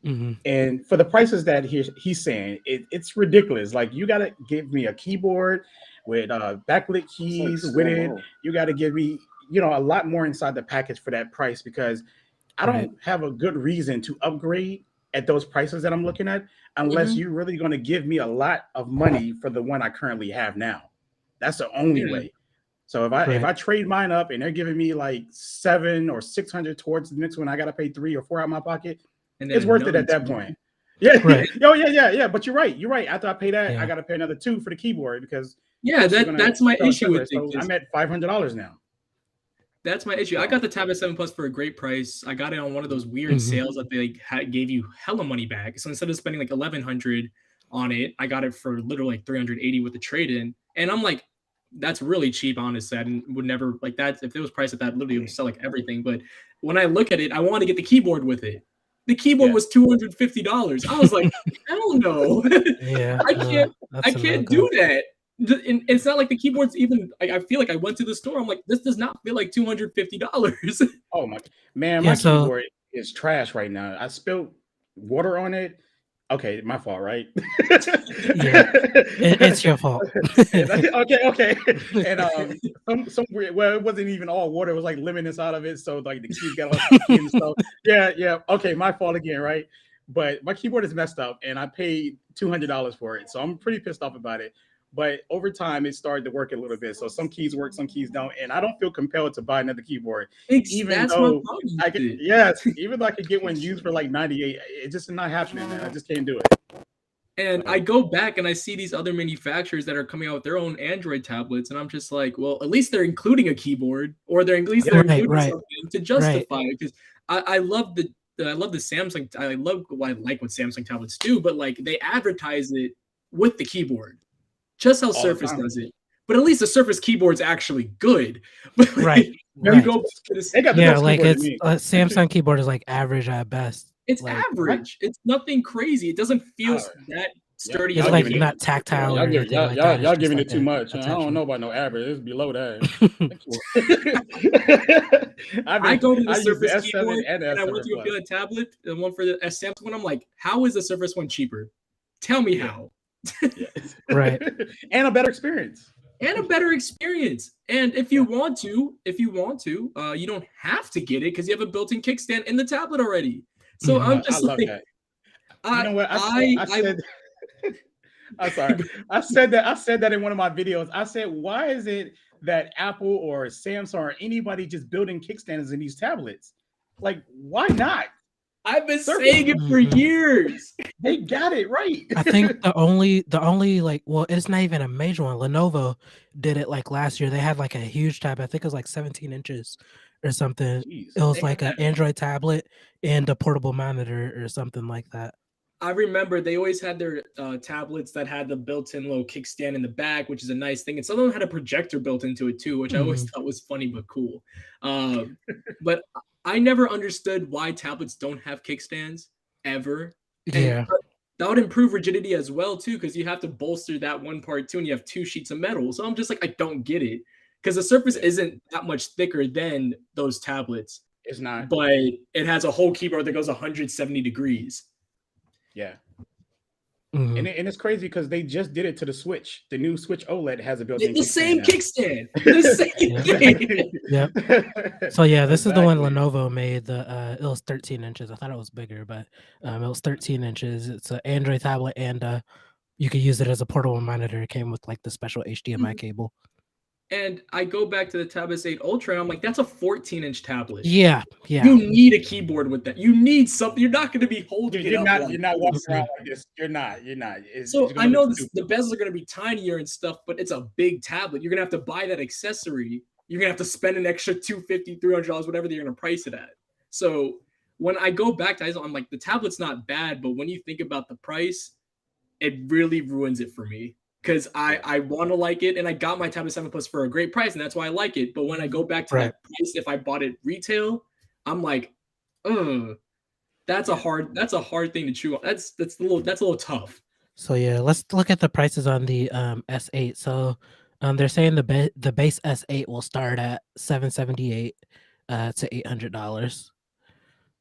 hmm And for the prices that he's saying, it's ridiculous. Like you got to give me a keyboard with backlit It's like keys so with it. low. You got to give me, a lot more inside the package for that price because I Right. don't have a good reason to upgrade at those prices that I'm looking at unless Mhm. you're really going to give me a lot of money for the one I currently have now. That's the only Yeah. way. So if I Right. trade mine up and they're giving me like 7 or 600 towards the next one, I gotta pay 3 or 4 out of my pocket. And It's then worth it another at that two. point. Yeah. Right. Oh yeah. But you're right. You're right. After I pay that, I Yeah. gotta pay another 2 for the keyboard because of Yeah, course you're gonna that's my sell it issue with separate. it So I'm 'cause at $500 now. that's my issue. I So got the Tab S7 Plus for a great price. I got it on one of those weird hmm sales that they like gave you hella money back. So instead of spending like 1100 on it, I got it for literally like 380 with the trade-in. And I'm like, that's really cheap, honestly. I would never like that. If it was priced at that, literally it would sell like everything. But when I look at it, I want to get the keyboard with it. The keyboard yeah. was $250. I was like, hell no. Yeah. I No, can't I that's a no can't go. do that. And it's not like the keyboard's even I feel like I went to the store. I'm like, this does not feel like $250. Oh my man, Yeah. my So keyboard is trash right now. I spilled water on it. Okay, my fault, right? yeah, it's your fault. Okay. And some weird. Well, it wasn't even all water. It was like lemon inside of it, so like the keys got all sticky and stuff. Yeah. Okay, my fault again, right? But my keyboard is messed up, and I paid $200 for it, so I'm pretty pissed off about it. But over time, it started to work a little bit. So some keys work, some keys don't, and I don't feel compelled to buy another keyboard, even That's my though problem I with could. it. Yes, even though I could get one used for like 98. It's just not happening, man. I just can't do it. And I So go back and I see these other manufacturers that are coming out with their own Android tablets, and I'm just like, well, at least they're including a keyboard, or at least they're Right. including Right. something to Right. justify it. Because I love I love the Samsung. I love I like what Samsung tablets do, but like they advertise it with the keyboard, just how all the Surface time. does it. But at least the Surface keyboard's actually good. But Right. you Right. go back to this, They got the Yeah. best Like keyboard to it's me. Samsung keyboard is like average at best. it's Like What? average. It's nothing crazy. It doesn't feel Uh, that y'all, sturdy it's as y'all like like giving it. not tactile or Y'all give anything like that. It's y'all just giving like it too a much. I don't know attachment. about no average. It's below that. I go to the I use the Surface S7 keyboard and the and I went S7 to go Plus. get a tablet, the one for the Samsung one. I'm like, how is the Surface one cheaper? Tell me Yeah. how. Yeah. Right. And a better experience. And a better experience. And if you want to, you don't have to get it because you have a built-in kickstand in the tablet already. So I'm hmm I just love like, that. You know what? I said I'm sorry. I said that in one of my videos. I said, why is it that Apple or Samsung or anybody just building kickstands in these tablets? Like, why not? I've been Surface, saying it for hmm years. they got it right. I think the only like well, it's not even a major one. Lenovo did it like last year. They had like a huge tab. I think it was like 17 inches or something. Jeez. It was They like an had Android tablet and a portable monitor or something like that. I remember they always had their tablets that had the built-in little kickstand in the back, which is a nice thing. And some of them had a projector built into it too, which I always hmm thought was funny but cool. But I never understood why tablets don't have kickstands ever. And Yeah. that would improve rigidity as well too, because you have to bolster that one part too, and you have two sheets of metal. So I'm just like, I don't get it, because the Surface Yeah, isn't that much thicker than those tablets, it's not. but it has a whole keyboard that goes 170 degrees. Yeah. hmm And it's crazy because they just did it to the Switch. The new Switch OLED has a The built-in same kickstand kickstand. The same Yeah. thing. Yep. So yeah, this is the one Exactly. Lenovo made. It was 13 inches. I thought it was bigger, but it was 13 inches. It's an Android tablet and a You could use it as a portable monitor. It came with like the special HDMI cable. And I go back to the Tab S8 Ultra, and I'm like, that's a 14-inch tablet. Yeah, You need a keyboard with that. You need something. You're not going to be holding it up. You're not walking around like this. You're not. So I know the bezels are going to be tinier and stuff, but it's a big tablet. You're going to have to buy that accessory. You're going to have to spend an extra $250, $300, whatever they're going to price it at. So when I go back to ISO, I'm like, the tablet's not bad, but when you think about the price, it really ruins it for me. Because I want to like it, and I got my Tablet 7 Plus for a great price, and that's why I like it. But when I go back to that price, if I bought it retail, I'm like, that's a hard thing to chew on. That's a little tough. So yeah, let's look at the prices on the S8. So they're saying the base S8 will start at $778 to $800.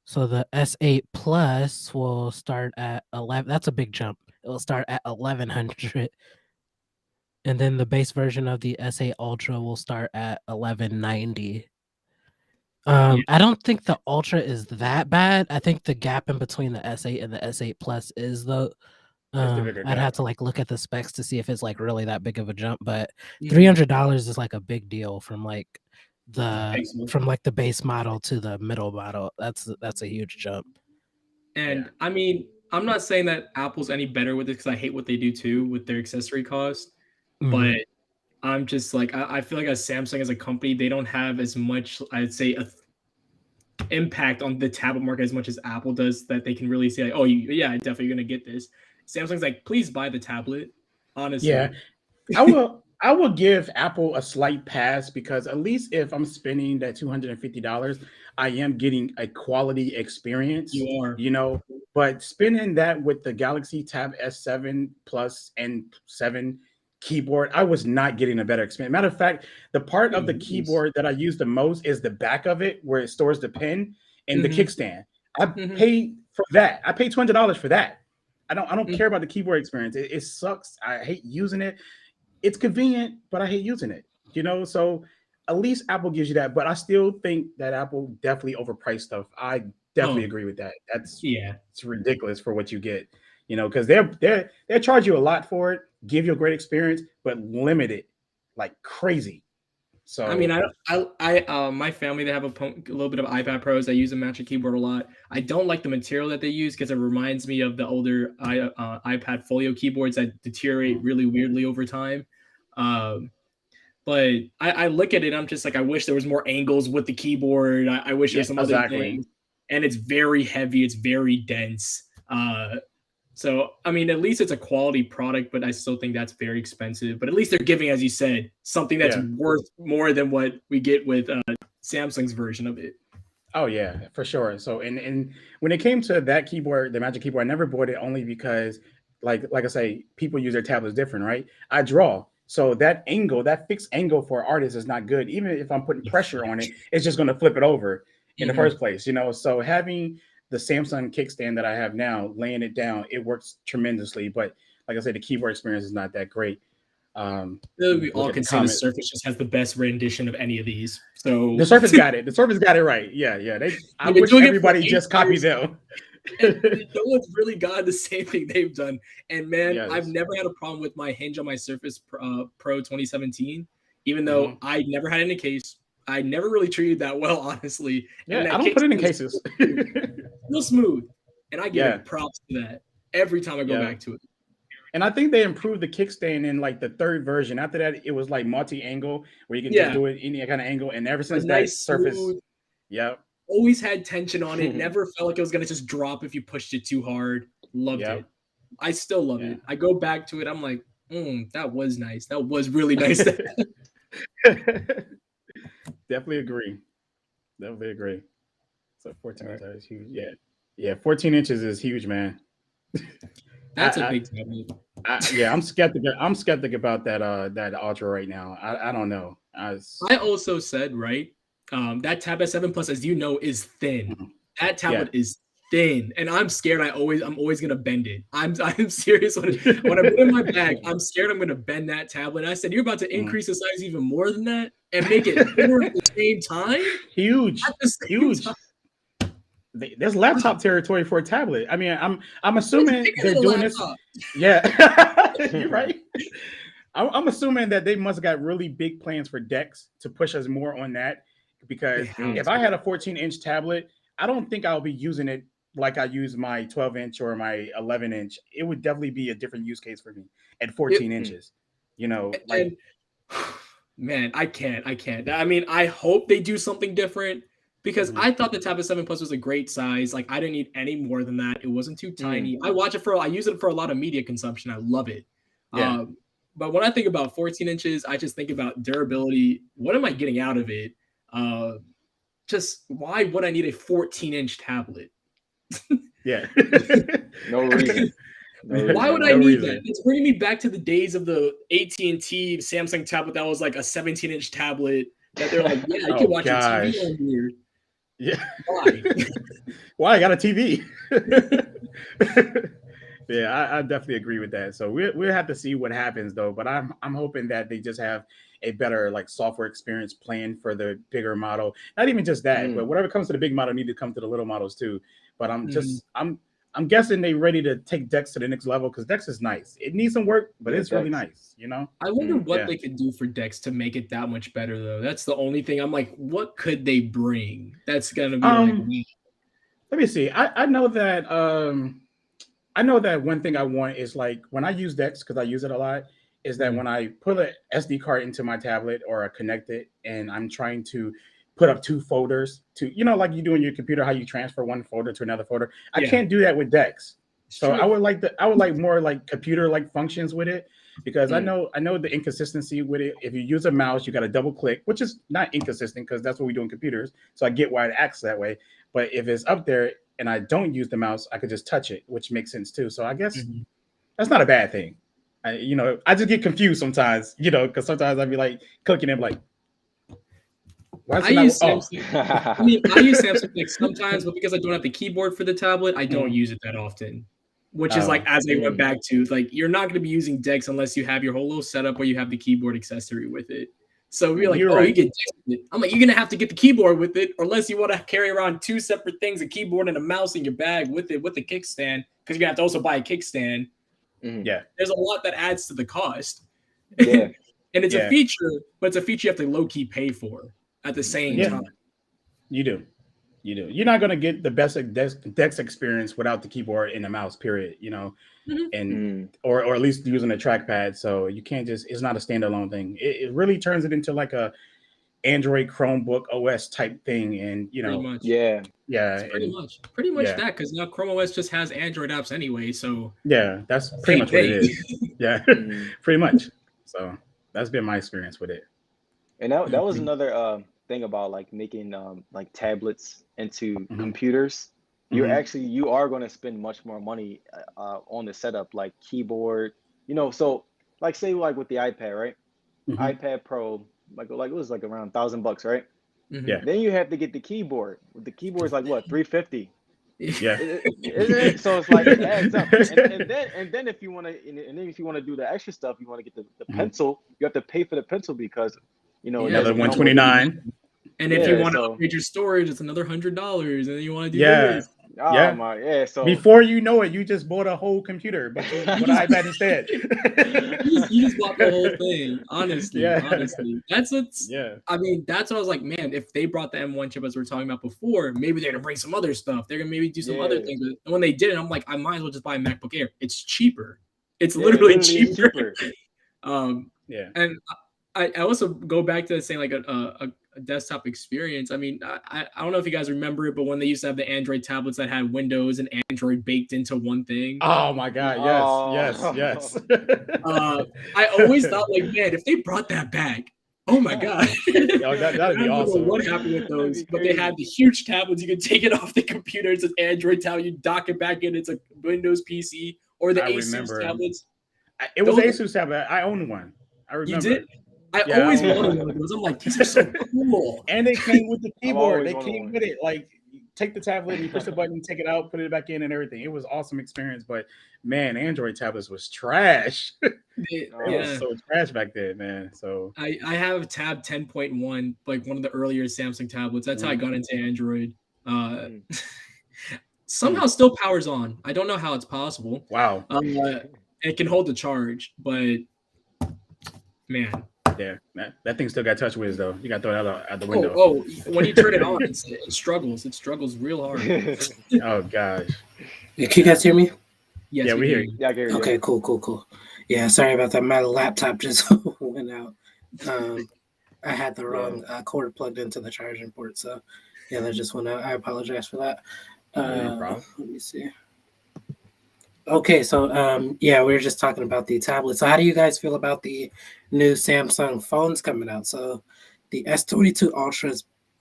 So the S8 Plus will start at 11. That's a big jump. It will start at 1100. And then the base version of the S8 Ultra will start at 1190. I don't think the Ultra is that bad. I think the gap in between the S8 and the S8 Plus is the I'd have to like look at the specs to see if it's like really that big of a jump, but $300 is like a big deal from like the base model to the middle model. That's a huge jump. And I mean, I'm not saying that Apple's any better with it because I hate what they do too with their accessory cost. But I'm just like, I feel like as Samsung as a company, they don't have as much, I'd say, impact on the tablet market as much as Apple does, that they can really say, like, oh, yeah, definitely gonna get this. Samsung's like, please buy the tablet. Honestly, yeah, I will give Apple a slight pass because at least if I'm spending that $250, I am getting a quality experience. You are, but spending that with the Galaxy Tab S7 Plus and 7 keyboard, I was not getting a better experience. Matter of fact, the part of the keyboard that I use the most is the back of it where it stores the pen and the kickstand. I paid for that. I paid $200 for that. I don't care about the keyboard experience. It sucks. I hate using it. It's convenient, but I hate using it. So at least Apple gives you that. But I still think that Apple definitely overpriced stuff. I definitely agree with that. It's ridiculous for what you get. Because they charge you a lot for it, give you a great experience, but limit it like crazy. So I mean, my family, they have a little bit of iPad Pros. I use a matching keyboard a lot. I don't like the material that they use because it reminds me of the older iPad Folio keyboards that deteriorate really weirdly over time. But I look at it, I'm just like, I wish there was more angles with the keyboard. I wish there's some other things. And it's very heavy. It's very dense. So, I mean, at least it's a quality product, but I still think that's very expensive. But at least they're giving, as you said, something that's worth more than what we get with Samsung's version of it. Oh, yeah, for sure. So, and when it came to that keyboard, the Magic Keyboard, I never bought it only because, like I say, people use their tablets different, right? I draw. So that angle, that fixed angle for artists is not good. Even if I'm putting pressure on it, it's just going to flip it over in the first place, So having the Samsung kickstand that I have now, laying it down, it works tremendously. But like I said, the keyboard experience is not that great. We all can say the Surface just has the best rendition of any of these. So the Surface got it. The Surface got it right. Yeah. I wish everybody just copied them. And no one's really gotten the same thing they've done. And man, I've never had a problem with my hinge on my Surface Pro 2017, even though I never had it in a case. I never really treated that well, honestly. Yeah, I don't put it in cases. Real smooth. And I give props to that every time I go back to it. And I think they improved the kickstand in like the third version. After that, it was like multi-angle where you can just do it any kind of angle. And ever since that Surface, always had tension on it. Never felt like it was gonna just drop if you pushed it too hard. Loved it. I still love it. I go back to it. I'm like, that was nice. That was really nice. Definitely agree. So 14 inches is huge. Yeah, 14 inches is huge, man. That's a big tablet. I'm skeptic about that Ultra right now. I don't know. I also said that Tab S7 Plus, as you know, is thin. That tablet is thin, and I'm scared. I'm always gonna bend it. I'm serious when I put it in my bag. I'm scared I'm gonna bend that tablet. And I said, you're about to increase the size even more than that and make it thinner at the same time. Huge. There's laptop territory for a tablet. I mean, I'm assuming they're doing this. Yeah. You're right. I'm assuming that they must have got really big plans for DeX to push us more on that. They Because have if I had a 14-inch tablet, I don't think I'll be using it like I use my 12-inch or my 11-inch. It would definitely be a different use case for me at 14 It, inches. You know, like and man, I can't. I mean, I hope they do something different because mhm. I thought the Tab 7 Plus was a great size. Like, I didn't need any more than that. It wasn't too tiny. I use it for a lot of media consumption. I love it. Yeah. But when I think about 14 inches, I just think about durability. What am I getting out of it? Uh, just why would I need a 14-inch tablet? Yeah. No reason. No Why would reason I No need reason. that? It's bringing me back to the days of the AT&T Samsung tablet that was like a 17-inch tablet that they're like, yeah, you can Oh watch your TV gosh. on here. Yeah. Why? Why I got a TV? Yeah, I definitely agree with that. So we'll have to see what happens though. But I'm hoping that they just have a better like software experience planned for the bigger model. Not even just that, but whatever comes to the big model need to come to the little models too. But Mhm. I'm guessing they ready to take Dex to the next level because Dex is nice. It needs some work, but Yeah, it's really Dex. nice, you know? I wonder what Yeah. they could do for Dex to make it that much better, though. That's the only thing. I'm like, what could they bring that's gonna be like, Um, let me see. I know that one thing I want is like when I use Dex because I use it a lot. Is that mm, when I put a SD card into my tablet or I connect it and I'm trying to put up two folders to like you do in your computer how you transfer one folder to another folder. I yeah, can't do that with Dex. it's So true. I would like more like computer like functions with it because I know the inconsistency with it. If you use a mouse, you got to double click, which is not inconsistent because that's what we do in computers. So I get why it acts that way. But if it's up there and I don't use the mouse, I could just touch it, which makes sense too. So I guess Mhm. that's not a bad thing. I just get confused sometimes, because sometimes I'd be like clicking and like, why is I it not? use Oh, Samsung. I mean, I use Samsung like sometimes, but because I don't have the keyboard for the tablet, I don't mm, use it that often. Which is like oh, as I went back to like you're not going to be using Dex unless you have your whole little setup where you have the keyboard accessory with it. So we're like, you're oh, you right. get Dex with it. I'm like, you're gonna have to get the keyboard with it, unless you want to carry around two separate things, a keyboard and a mouse in your bag with it with the kickstand, because you're gonna have to also buy a kickstand. Yeah, There's a lot that adds to the cost. Yeah. And it's a yeah, feature, but it's a feature you have to low key pay for at the same yeah. time. You do. You do. You're not gonna get the best Dex experience without the keyboard and the mouse. Period. Mhm. And or at least using a trackpad. So you can't just. It's not a standalone thing. It really turns it into like a Android Chromebook OS type thing. And Pretty much. Yeah. yeah, It's and pretty much yeah, that because now Chrome OS just has Android apps anyway, so yeah. That's pretty same much what it thing. is. Yeah, Mhm. pretty much. So that's been my experience with it. And that was Mhm, another thing about like making like tablets into mhm, computers. mhm. You are going to spend much more money on the setup, like keyboard. So like say like with the iPad, right? Mhm. iPad Pro, like it was like around $1,000, right? Mhm. Yeah, Then you have to get the keyboard. The keyboard is like what, 350? yeah. Isn't it? So it's like it adds up. And then if you want to and then if you want to do the extra stuff, you want to get the Mhm. pencil, you have to pay for the pencil because it Yeah, Another doesn't the one come pencil twenty with is another nine. and if you yeah, wanna so upgrade your storage, it's another $100, and then you wanna do Yeah, this. oh yeah. my yeah, so Before you know it, you just bought a whole computer, but you You bought an just iPad instead. you just bought the whole thing, honestly, Yeah, honestly. That's what's yeah, I mean, that's what I was like, man, if they brought the M1 chip as we were talking about before, maybe they're gonna bring some other stuff. They're gonna maybe do some other yeah, things. And when they didn't, I'm like, I might as well just buy a MacBook Air. It's cheaper. It's yeah, it literally literally is cheaper. cheaper. Um, yeah. and I also go back to saying like a desktop experience. I mean, I don't know if you guys remember it, but when they used to have the Android tablets that had Windows and Android baked into one thing, Oh my God! Yes, yes, Oh yes. uh, I always thought like, man, if they brought that back, oh my god. Yo, And that'd I be don't know awesome. what happened with that'd those, be but they had crazy. the huge tablets. You could take it off the computer. It's an Android tablet. You dock it back in. It's a Windows PC or the I Asus remember. tablets. It was Those Asus tablet. I owned one. I you did. remember. I Yeah, I always owned wanted one. one of those. I'm like, these are so cool. And they came with the I've keyboard. always They wanted came one. with it. Like, you take the tablet and you push the button, take it out, put it back in, and everything. It was awesome experience. But man, Android tablets was trash. It was Yeah. Oh, so trash back then, man. So I have Tab 10.1, like one of the earlier Samsung tablets. That's how I mhm, got into Android. Uh, mm, mm. somehow still powers on. I don't know how it's possible. Wow. Uh, it can hold the charge, but man. Yeah, that thing still got touch wiz though. You got to throw that out the Oh, window. oh, when you turn it on, it struggles. It struggles real hard. Oh gosh. Yeah, can you guys hear me? Yes, Yeah, we hear you. you. Yeah, I get you. Okay, cool. Yeah, sorry about that. My laptop just went out. I had the wrong cord plugged into the charging port, so yeah, that just went out. I apologize for that. No problem. Let me see. Okay, so yeah, we were just talking about the tablet. So how do you guys feel about the new Samsung phones coming out? So the S22 Ultra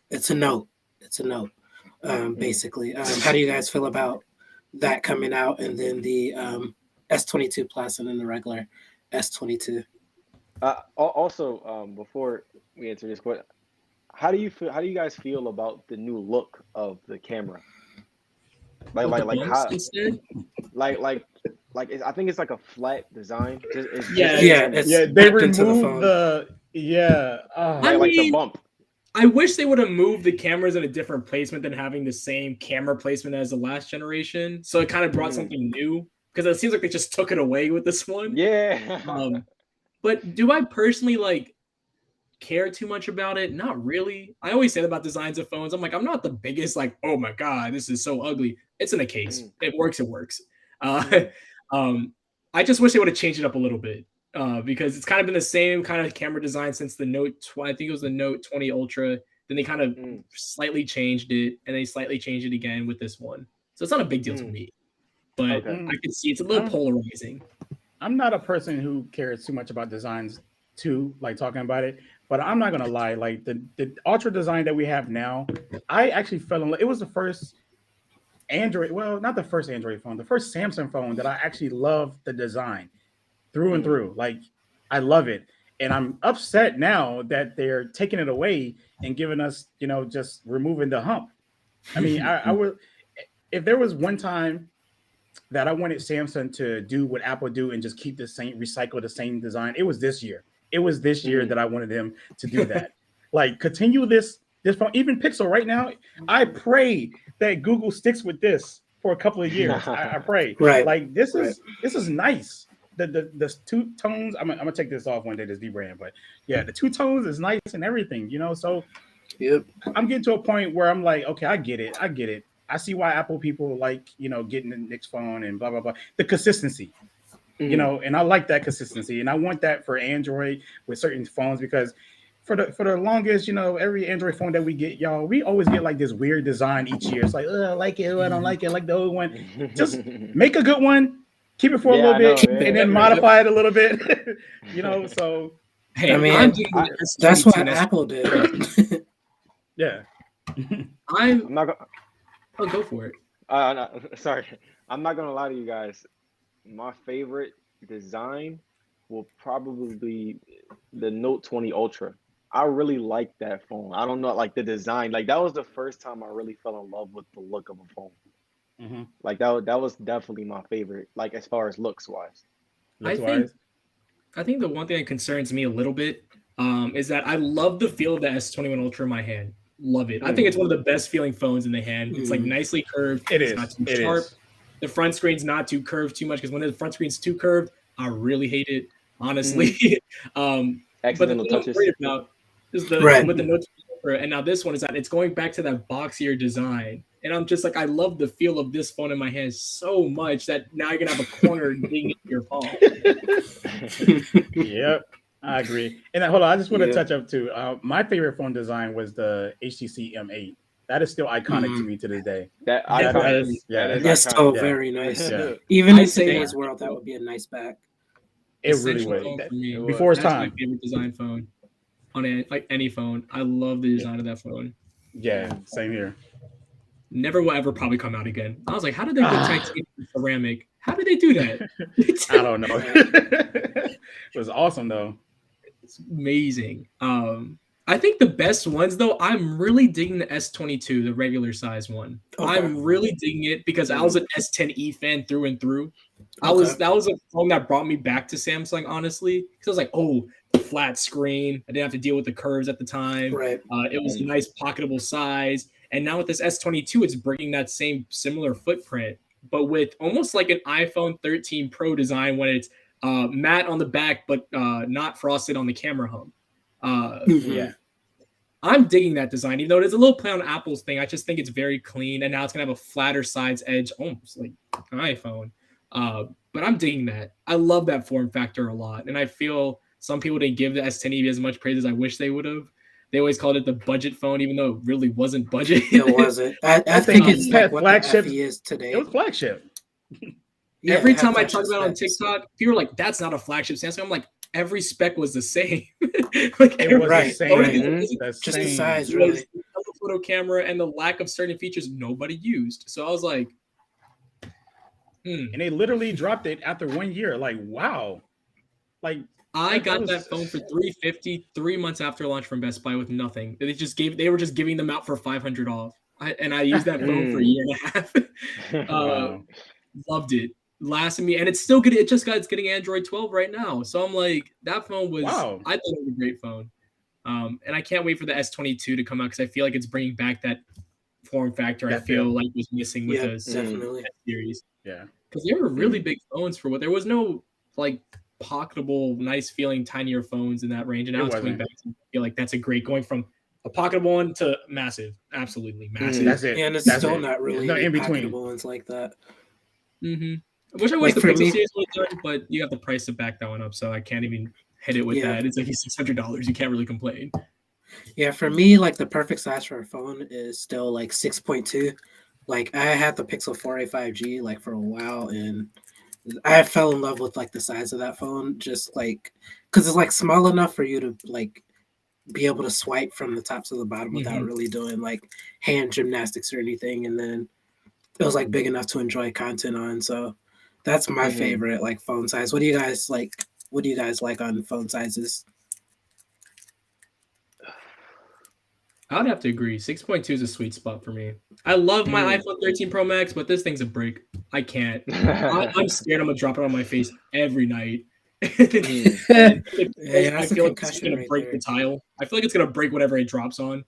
it's a note. It's a note, basically. How do you guys feel about that coming out, and then the S22 Plus, and then the regular S22? Also, before we answer this question, how do you feel? How do you guys feel about the new look of the camera? Like how I think it's like a flat design. They removed the the bump. I wish they would have moved the cameras in a different placement than having the same camera placement as the last generation. So it kind of brought something new, because it seems like they just took it away with this one. Yeah. But do I personally care too much about it? Not really. I always say that about designs of phones. I'm like, I'm not the biggest oh my god, this is so ugly. It's in a case. It works. I just wish they would have changed it up a little bit, because it's kind of been the same kind of camera design since the Note. I think it was the Note 20 Ultra. Then they kind of slightly changed it, and they slightly changed it again with this one. So it's not a big deal to me, but I can see it's a little polarizing. I'm not a person who cares too much about designs too, talking about it. But I'm not gonna lie, the Ultra design that we have now, I actually fell in love. It was the first Android, well, not the first Android phone, the first Samsung phone that I actually loved the design through and through. I love it. And I'm upset now that they're taking it away and giving us, just removing the hump. I mean, I would, if there was one time that I wanted Samsung to do what Apple do and just keep recycle the same design, it was this year. It was this year that I wanted them to do that. Continue this phone, even Pixel right now. I pray that Google sticks with this for a couple of years. I pray. Right. This is nice. The two tones. I'm gonna take this off one day, this D-brand, but yeah, the two tones is nice and everything. So I'm getting to a point where I'm like, okay, I get it. I see why Apple people getting the next phone and blah blah blah. The consistency. And I like that consistency, and I want that for Android with certain phones, because for the longest, every Android phone that we get, y'all, we always get this weird design each year. It's like, I like it, I don't like it, like the old one. Just make a good one, keep it for a little bit, and then modify it a little bit. So hey, I mean, that's what Apple did. Yeah, I'm not gonna. Oh, go for it. No, sorry, I'm not gonna lie to you guys. My favorite design will probably be the Note 20 Ultra. I really like that phone. I don't know, the design. That was the first time I really fell in love with the look of a phone. That was definitely my favorite. As far as looks wise. I think the one thing that concerns me a little bit is that I love the feel of the S21 Ultra in my hand. Love it. I think it's one of the best feeling phones in the hand. It's nicely curved. It's not too sharp. The front screen's not too curved too much, because when the front screen's too curved, I really hate it, honestly. But the thing I'm worried about is with the Note 20, and now this one is that it's going back to that boxier design. And I'm just I love the feel of this phone in my hand so much that now you're gonna have a corner digging into your palm. Yep, I agree. And hold on, I just want to touch up too. My favorite phone design was the HTC M8. That is still iconic to me to this day. That's still very nice. Yeah. Even in today's world, that would be a nice back. It really would. Before its time. That's my favorite design phone on any phone. I love the design of that phone. Yeah, same here. Never will ever probably come out again. I was like, how did they get titanium ceramic? How did they do that? I don't know. It was awesome though. It's amazing. I think the best ones though, I'm really digging the S22, the regular size one. Okay. I'm really digging it because I was an S10e fan through and through. That was a phone that brought me back to Samsung, honestly. Because I was like, oh, flat screen. I didn't have to deal with the curves at the time. Right. It was a nice pocketable size. And now with this S22, it's bringing that same similar footprint, but with almost like an iPhone 13 Pro design when it's matte on the back, but not frosted on the camera hub. Yeah. I'm digging that design, even though it is a little play on Apple's thing. I just think it's very clean, and now it's gonna have a flatter sides edge, almost like an iPhone. But I'm digging that. I love that form factor a lot, and I feel some people didn't give the S10e as much praise as I wish they would have. They always called it the budget phone, even though it really wasn't budget. It wasn't. I I think think it's it like had what the flagships. FE is It today. was flagship. Yeah, Every it had time I talk flagship about it on specs. TikTok, people are like, "That's not a flagship Samsung." I'm like, every spec was the same. Like It every, was Right, the same. only thing right. that wasn't The Just the same. size, was really. the telephoto camera and the lack of certain features nobody used. So I was like, And they literally dropped it after 1 year. Like, wow. Like I that got was that phone for $350 3 months after launch from Best Buy with nothing. They were just giving them out for 500 off. And I used that phone for a year and a half. wow. Loved it. Lasted me, and it's still good. It's getting Android 12 right now. So I'm like, that phone was. Wow. I thought it was a great phone. And I can't wait for the S22 to come out because I feel like it's bringing back that form factor. I That feel feel. like was missing with Yeah, the definitely. series Yeah. because they were really big phones for what there was no like pocketable, nice feeling, tinier phones in that range. And now It it's coming wasn't. back. I feel like that's a great going from a pocketable one to massive, absolutely massive. That's it. And it's That's still it. not There's really no any in between. pocketable ones like that. I wish Like the for Pixel me, series was done, but you have the price to back that one up, so I can't even hit it with yeah, that. It's like $600. You can't really complain. yeah. For me, like the perfect size for a phone is still like 6.2. Like I had the Pixel 4a 5G like for a while, and I fell in love with like the size of that phone, just like because it's like small enough for you to like be able to swipe from the top to the bottom without really doing like hand gymnastics or anything, and then it was like big enough to enjoy content on. So that's my favorite like phone size. What do you guys like? What do you guys like on phone sizes? I would have to agree. 6.2 is a sweet spot for me. I love my iPhone 13 Pro Max, but this thing's a brick. I can't. I'm scared I'm gonna drop it on my face every night. Yeah, I that's a feel like it's concussion gonna right break there. the tile. I feel like it's gonna break whatever it drops on,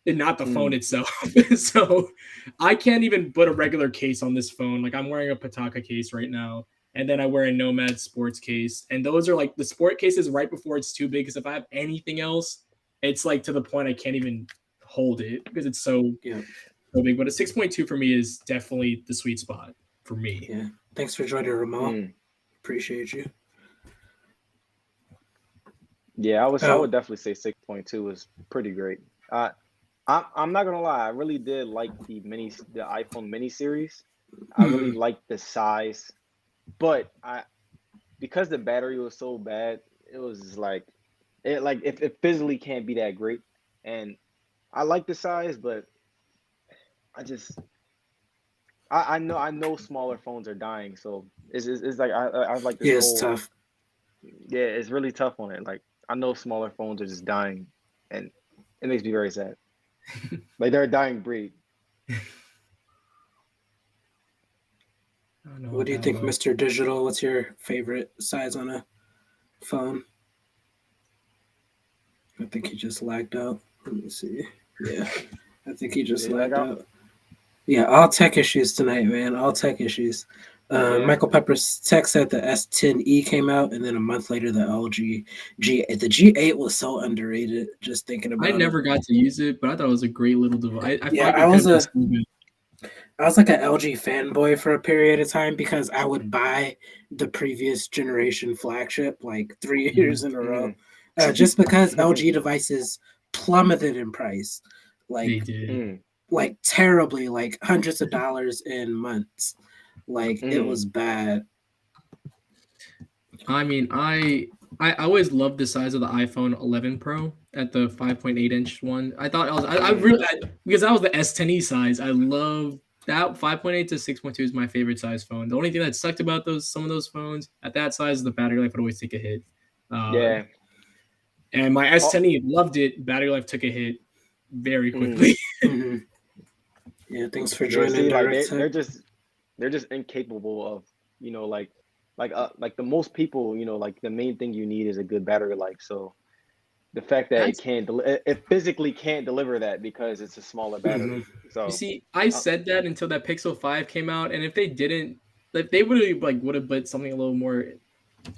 and not the phone itself. So I can't even put a regular case on this phone. Like I'm wearing a Pataka case right now, and then I wear a Nomad sports case, and those are like the sport cases right before it's too big. Because if I have anything else, it's like to the point I can't even hold it because it's so big. But a 6.2 for me is definitely the sweet spot for me. Yeah. Thanks for joining, Ramon. Appreciate you. Yeah, I would definitely say 6.2 is pretty great. I'm not gonna lie, I really did like the iPhone mini series. I really liked the size, but because the battery was so bad, it was like it physically can't be that great. And I like the size, but I know smaller phones are dying, so it's like I like this Yeah, it's whole tough. yeah, it's really tough on it. Like I know smaller phones are just dying, and it makes me very sad. Like they're a dying breed. What do you think, Mr. Digital? What's your favorite size on a phone? I think he just lagged out. Let me see. Yeah, I think he just lagged out. Yeah, all tech issues tonight, man. All tech issues. Michael Pepper's tech said the S10e came out, and then a month later the LG G8. The G8 was so underrated. Just thinking about I never got to use it, but I thought it was a great little device. I was like an LG fanboy for a period of time because I would buy the previous generation flagship like 3 years in a row, just because LG devices plummeted in price, They did. like terribly, like hundreds of dollars in months. Like it was bad. I mean, I always loved the size of the iPhone 11 Pro at the 5.8 inch one. I thought I really because that was the S10e size. I love that 5.8 to 6.2 is my favorite size phone. The only thing that sucked about some of those phones at that size, the battery life would always take a hit. And my S10e loved it. Battery life took a hit very quickly. Yeah, thanks for joining. They're just incapable of like the most people, like the main thing you need is a good battery life. So the fact that That's it physically can't deliver that because it's a smaller battery. you So see, I uh, said that until that Pixel 5 came out, and if they didn't, like they would have put something a little more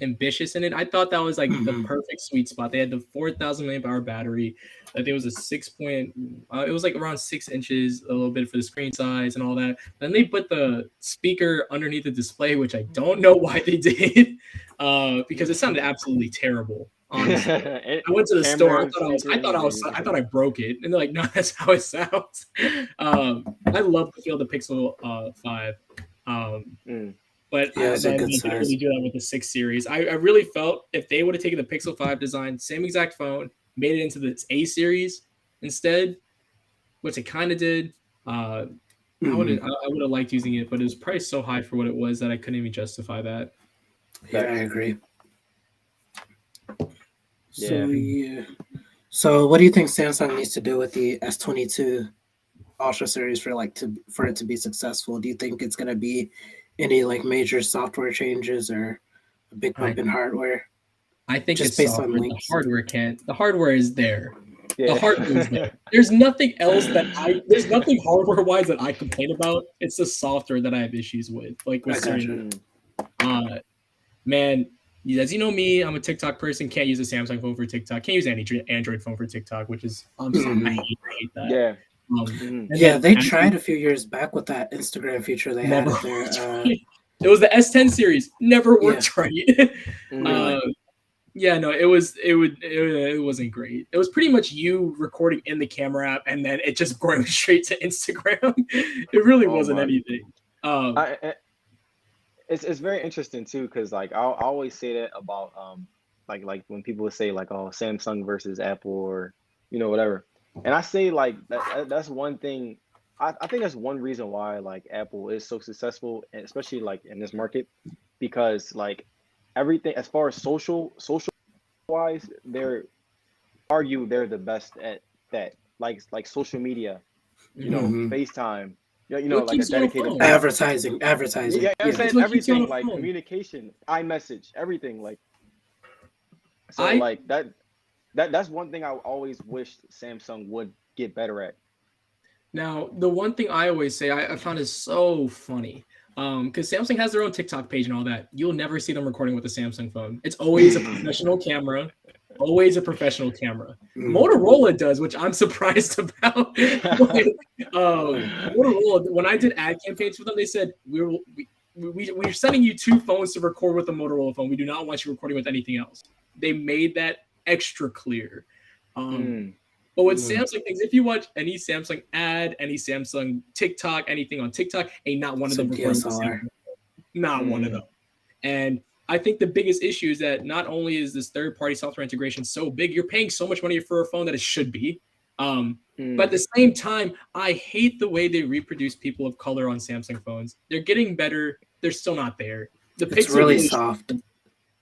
ambitious in it. I thought that was like the perfect sweet spot. They had the 4,000 milliamp hour battery. I think it was a 6 point. It was like around 6 inches, a little bit for the screen size and all that. Then they put the speaker underneath the display, which I don't know why they did, because it sounded absolutely terrible. Honestly, I went to the store. camera, speaker, I thought I broke it, and they're like, "No, that's how it sounds." I love the feel of the Pixel 5. Mm. But Yeah, it's a then good they didn't size. really do that with the 6 series. I really felt if they would have taken the Pixel 5 design, same exact phone, made it into the A series instead, which it kind of did, I would have liked using it, but it was priced so high for what it was that I couldn't even justify that. Yeah, I Facts. agree. Yeah. So yeah. So what do you think Samsung needs to do with the S22 Ultra series for it to be successful? Do you think it's gonna be any like major software changes or a big bump I, in hardware? I think Just it's based on software. The leaks. hardware can't. The hardware is there. The Yeah. hardware is there. There's nothing else there's nothing hardware wise that I complain about. It's the software that I have issues with, like with I certain gotcha. man, as you know me, I'm a TikTok person. Can't use a Samsung phone for TikTok. Can't use any Android phone for TikTok, which is I hate that. Yeah. And Yeah, then they tried a few years back with that Instagram feature they had never at their worked right. It was the S10 series. Never worked right. Really? Yeah, no, it wasn't great. It was pretty much you recording in the camera app and then it just going straight to Instagram. It really Oh wasn't my. anything. It's very interesting too, because like I always say that about like when people would say like, oh, Samsung versus Apple, or whatever, and I say like that's one thing. I think that's one reason why like Apple is so successful, and especially like in this market, because like everything as far as social wise, they're the best at that, like social media, FaceTime, What like a keeps you on a dedicated phone? person. Advertising. Yeah, I'm Yeah. That's saying what keeps you on everything, a like phone. communication, iMessage, everything, like so I like that's one thing I always wished Samsung would get better at. Now, the one thing I always say I found is so funny. Because Samsung has their own TikTok page and all that. You'll never see them recording with a Samsung phone. It's always a professional camera. Always a professional camera. Motorola does, which I'm surprised about. But, Motorola, when I did ad campaigns for them, they said we're sending you 2 phones to record with a Motorola phone. We do not want you recording with anything else. They made that extra clear. But with Samsung things, if you watch any Samsung ad, any Samsung TikTok, anything on TikTok, ain't not one of them Some recording with DSLR. Samsung. Not one of them. And I think the biggest issue is that not only is this third-party software integration so big, you're paying so much money for a phone that it should be. But at the same time, I hate the way they reproduce people of color on Samsung phones. They're getting better. They're still not there. The It's Pixel really soft.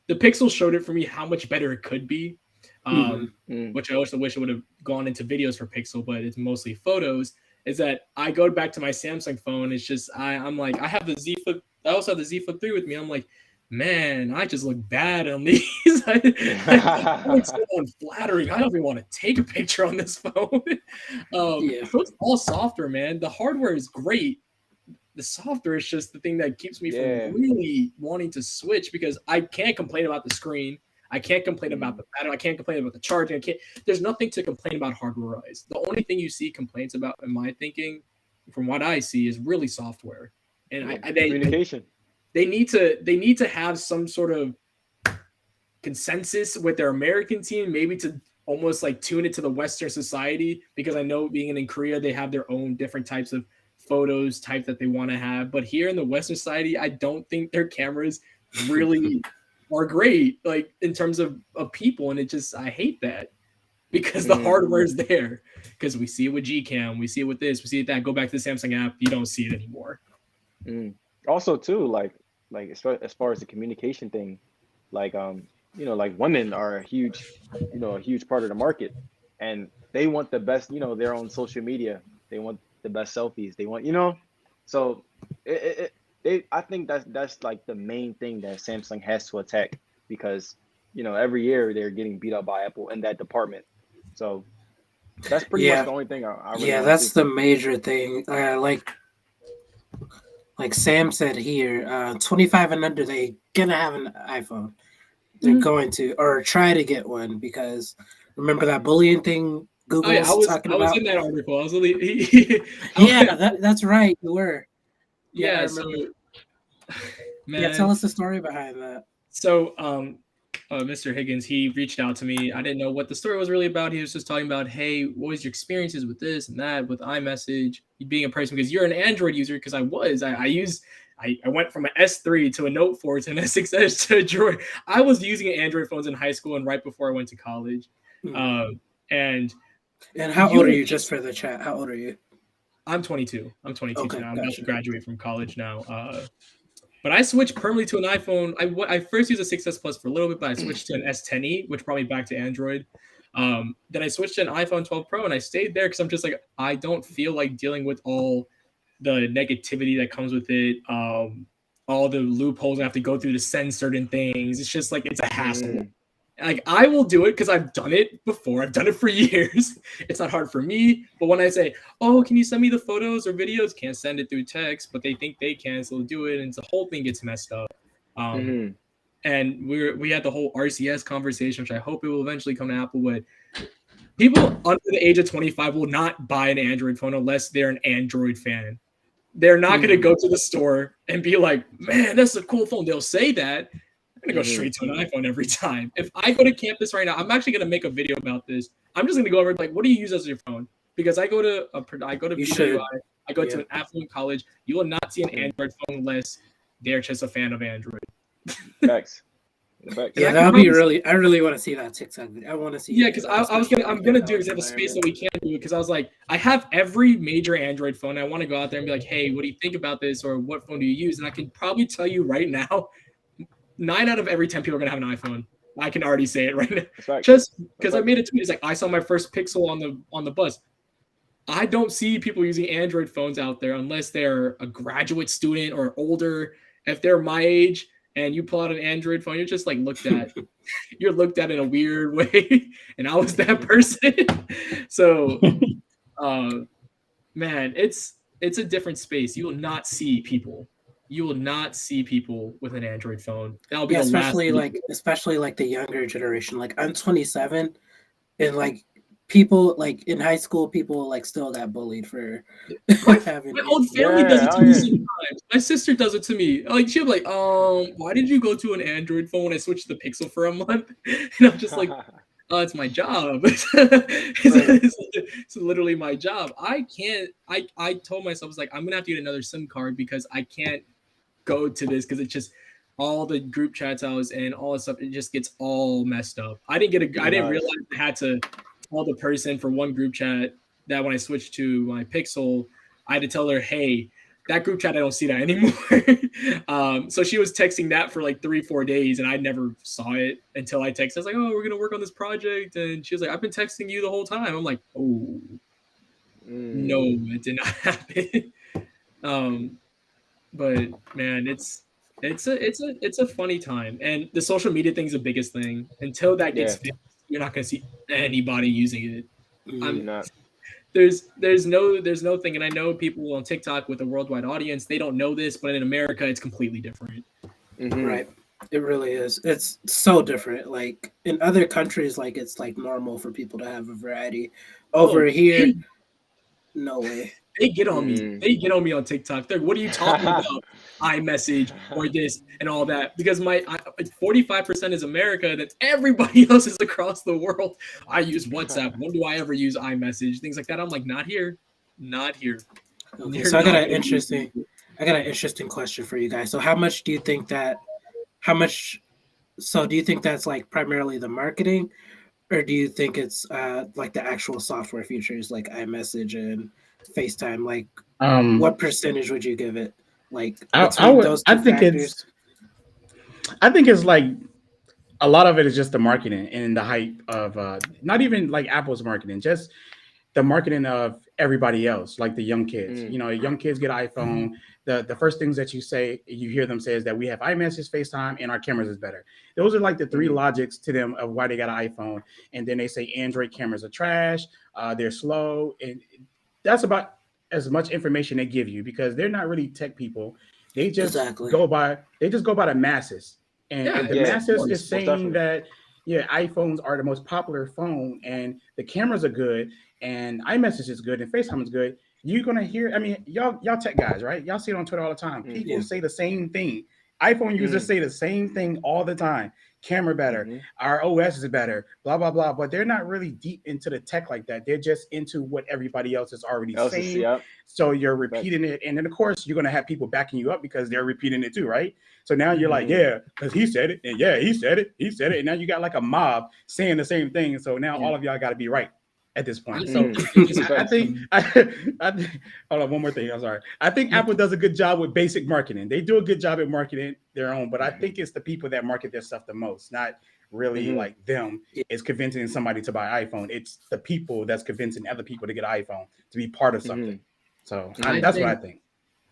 The Pixel showed it for me how much better it could be. Which I also wish it would have gone into videos for Pixel, but it's mostly photos. Is that I go back to my Samsung phone. It's just I'm like I have the Z Flip. I also have the Z Flip 3 with me. I'm like, man, I just look bad on these. It's so unflattering. I don't even want to take a picture on this phone. So it's all software, man. The hardware is great. The software is just the thing that keeps me from really wanting to switch because I can't complain about the screen. I can't complain about the battery. I can't complain about the charging. There's nothing to complain about hardware-wise. The only thing you see complaints about, in my thinking, from what I see, is really software. And communication. They need to have some sort of consensus with their American team, maybe to almost like tune it to the Western society. Because I know being in Korea, they have their own different types of photos type that they want to have. But here in the Western society, I don't think their cameras really are great, like in terms of people, and I hate that because the hardware is there. Because we see it with Gcam, we see it with this, we see it that. Go back to the Samsung app, you don't see it anymore. Also, too, like as far as the communication thing, like like women are a huge part of the market, and they want the best, their own social media. They want the best selfies. They want, so I think that's like the main thing that Samsung has to attack, because every year they're getting beat up by Apple in that department. So that's pretty much Yeah, the only thing I really yeah, want to that's see. the major thing. Like Sam said here, 25 and under, they gonna have an iPhone. They're Mhm. going to, or try to get one, because remember that bullying thing Oh yeah, Google's talking I was about? in that article. I was really, Yeah, that's right. You were. Yeah, I yeah. So remember. Yeah, tell man, us the story behind that. so Mr. Higgins, he reached out to me. I didn't know what the story was really about. He was just talking about, hey, what was your experiences with this and that, with iMessage, being a person, because you're an Android user. Because I went from an S3 to a Note 4 to an S6s to a Droid. I was using Android phones in high school and right before I went to college. Mm. And And how old are you, you? Just for the chat, how old are you? I'm 22. I'm 22 Okay, now. I'm about to gotcha. graduate from college now. But I switched permanently to an iPhone. I first used a 6S Plus for a little bit, but I switched to an S10e, which brought me back to Android. Then I switched to an iPhone 12 Pro, and I stayed there because I'm just like, I don't feel like dealing with all the negativity that comes with it. All the loopholes I have to go through to send certain things. It's just like, it's a hassle. Mm, Like, I will do it because I've done it before. I've done it for years. It's not hard for me. But when I say, "Oh, can you send me the photos or videos?" Can't send it through text, but they think they can, so they'll do it, and the whole thing gets messed up. Um, mm-hmm. and we had the whole RCS conversation, which I hope it will eventually come to Apple. With people under the age of 25 will not buy an Android phone unless they're an Android fan. They're not going to go to the store and be like, "Man, that's a cool phone." They'll say that. I'm gonna go Mm-hmm. straight to an iPhone every time. If I go to campus right now, I'm actually gonna make a video about this. I'm just gonna go over like, what do you use as your phone? Because I go to You BWI, should. I go to Yeah. an affluent college. You will not see an Mm-hmm. Android phone unless they're just a fan of Android. Facts. Facts. And Yeah, I that can would be probably, really. I really want to see that TikTok video. I want to see yeah, it because in like a special I'm like gonna do it college because I have a space that environment. we can do it. Because I was like, I have every major Android phone. I want to go out there and be like, hey, what do you think about this, or what phone do you use? And I can probably tell you right now, 9 out of every 10 people are gonna have an iPhone. I can already say it right now, That's facts. just That's because I facts. made a tweet. It's like, I saw my first Pixel on the bus. I don't see people using Android phones out there unless they're a graduate student or older. If they're my age and you pull out an Android phone, you're just like looked at. You're looked at in a weird way, and I was that person. So, uh, man, it's a different space. You will not see people. You will not see people with an Android phone. That'll be Yeah, the last thing. especially like the younger generation. Like I'm 27, and like people like in high school, people like still got bullied for My having my it. own family does Yeah. it Oh to me yeah. sometimes. My sister does it to me. Like she'll be like, why did you go to an Android phone when I switched to the Pixel for a month? And I'm just like, oh, it's my job. It's literally my job. I can't. I told myself, I was like, I'm gonna have to get another SIM card because I can't go to this because it's just all the group chats I was in, all this stuff. It just gets all messed up. I didn't Nice. realize I had to tell the person for one group chat that when I switched to my Pixel, I had to tell her, hey, that group chat, I don't see that anymore. So she was texting that for like 3-4 days, and I never saw it until I texted. I was like, oh, we're gonna work on this project, and she was like, I've been texting you the whole time. I'm like, oh no, Mm, it did not happen. um, but man, it's a funny time, and the social media thing's the biggest thing. Until that gets yeah. fixed, you're not gonna see anybody using it. You're I'm Mm, not. there's no thing, and I know people on TikTok with a worldwide audience, they don't know this, but in America, it's completely different. Mm-hmm. right. It really is. It's so different. Like in other countries, like it's like normal for people to have a variety. Over Oh, here, no way. they get on me. Mm-mm. They get on me on TikTok. They're, what are you talking about? iMessage or this and all that, because 45% is America, then everybody else is across the world. I use WhatsApp. When do I ever use iMessage? Things like that. I'm like, not here, not here. Okay, You're so not gonna be. I got an interesting question for you guys. So how much do you think that how much so do you think that's like primarily the marketing, or do you think it's like the actual software features like iMessage and FaceTime? Like um, what percentage would you give it? Like I between would. those two factors? I think it's like a lot of it is just the marketing and the hype of not even like Apple's marketing, just the marketing of everybody else, like the young kids. Mm. You know, young kids get an iPhone. The first things that you hear them say is that we have iMessage, FaceTime, and our cameras is better. Those are like the three logics to them of why they got an iPhone. And then they say Android cameras are trash, they're slow, and that's about as much information they give you because they're not really tech people. They just Exactly. go by the masses, and the Yeah, masses is most saying definitely. that yeah, iPhones are the most popular phone, and the cameras are good, and iMessage is good, and FaceTime is good. You're gonna hear. I mean, y'all tech guys, right? Y'all see it on Twitter all the time. People Yeah. say the same thing. iPhone users say the same thing all the time. Camera better, our OS is better, blah blah blah. But they're not really deep into the tech like that. They're just into what everybody else is already saying. Yep. So you're Facts. repeating it, and then of course you're gonna have people backing you up because they're repeating it too, right? So now you're like, yeah, because he said it, and yeah, he said it, and now you got like a mob saying the same thing. So now all of y'all got to be right at this point. So I think hold on, one more thing. I'm sorry. I think Apple does a good job with basic marketing. They do a good job at marketing their own, but I think it's the people that market their stuff the most, not really like them. It's convincing somebody to buy iPhone. It's the people that's convincing other people to get an iPhone to be part of something. So that's what I think.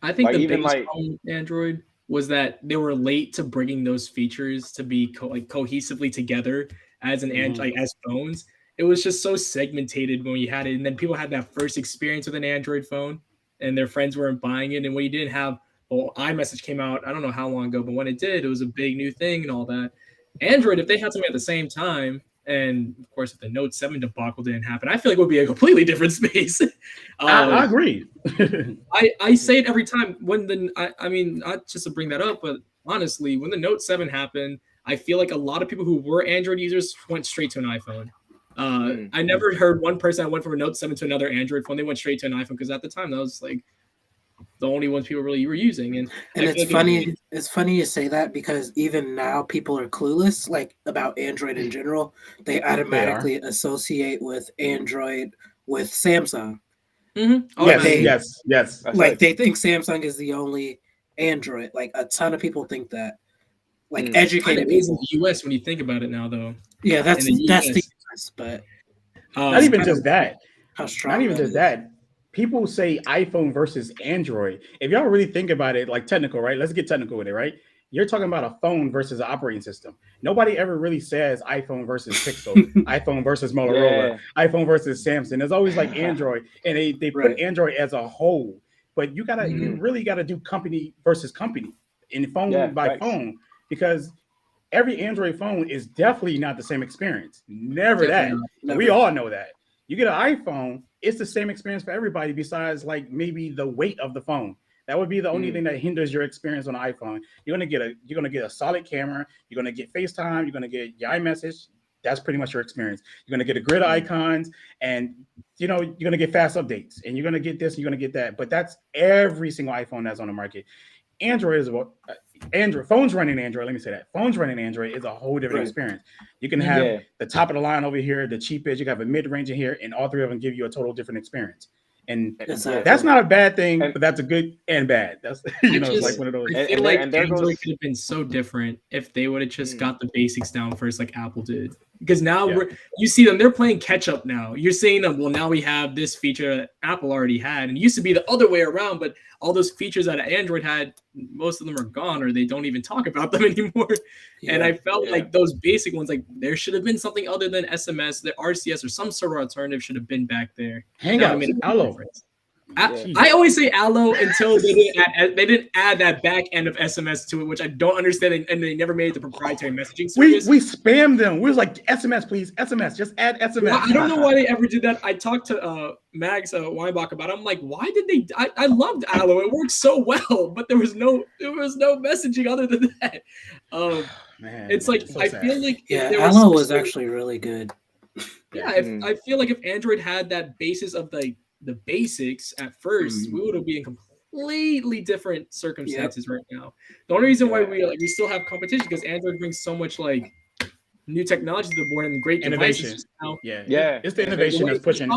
I think Like, the even biggest like- problem with Android was that they were late to bringing those features to be cohesively together as an Android, as phones. It was just so segmented when you had it, and then people had that first experience with an Android phone, and their friends weren't buying it. And when you didn't have, well, iMessage came out, I don't know how long ago, but when it did, it was a big new thing and all that. Android, if they had something at the same time, and of course, if the Note 7 debacle didn't happen, I feel like it would be a completely different space. I agree. I say it every time when I mean, not just to bring that up, but honestly, when the Note 7 happened, I feel like a lot of people who were Android users went straight to an iPhone. I never heard one person that went from a Note 7 to another Android phone. They went straight to an iPhone because at the time that was like the only ones people really were using. And it's funny. It's funny you say that because even now people are clueless like about Android in general. They automatically associate with Android with Samsung. Yes. Like they think Samsung is the only Android. Like a ton of people think that. Like educated people in the US when you think about it now, though. Yeah, that's the US, but not even just that. How strong? Not even just that. People say iPhone versus Android. If y'all really think about it, like technical, right? Let's get technical with it, right? You're talking about a phone versus an operating system. Nobody ever really says iPhone versus Pixel, iPhone versus Motorola, iPhone versus Samsung. There's always like Android, and they put Android as a whole. But you really gotta do company versus company and phone by phone, because every Android phone is definitely not the same experience. Never. We all know that. You get an iPhone, it's the same experience for everybody besides like maybe the weight of the phone. That would be the only thing that hinders your experience on an iPhone. You're gonna get a solid camera. You're gonna get FaceTime. You're gonna get your iMessage. That's pretty much your experience. You're gonna get a grid of icons, and you're gonna get fast updates, and you're gonna get this, and you're gonna get that. But that's every single iPhone that's on the market. Android is about Android phones running Android. Let me say that phones running Android is a whole different experience. You can have the top of the line over here, the cheapest. You can have a mid range in here, and all three of them give you a total different experience. And that's not a bad thing, but that's a good and bad. That's it's like one of those. I feel like Android could have been so different if they would have just got the basics down first, like Apple did. Because now you see them, they're playing catch up now. You're saying them, well, now we have this feature that Apple already had, and it used to be the other way around. But all those features that Android had, most of them are gone, or they don't even talk about them anymore. And I felt like those basic ones, like there should have been something other than SMS, the RCS, or some sort of alternative should have been back there. Hangouts, Allo. I always say Allo until they didn't add that back end of SMS to it, which I don't understand, and they never made the proprietary messaging service. We spammed them. We was like, SMS, please, SMS, just add SMS. I don't know why they ever did that. I talked to Mags Weinbach about it. I'm like, why did they? I loved Allo. It worked so well, but there was no messaging other than that. Man, it's like so I sad. feel like Allo was actually really good. Yeah, I feel like if Android had that basis of the basics at first, we would be in completely different circumstances right now. The only reason why we still have competition because Android brings so much like new technology to the board and great innovation. Devices. It's the innovation that's pushing.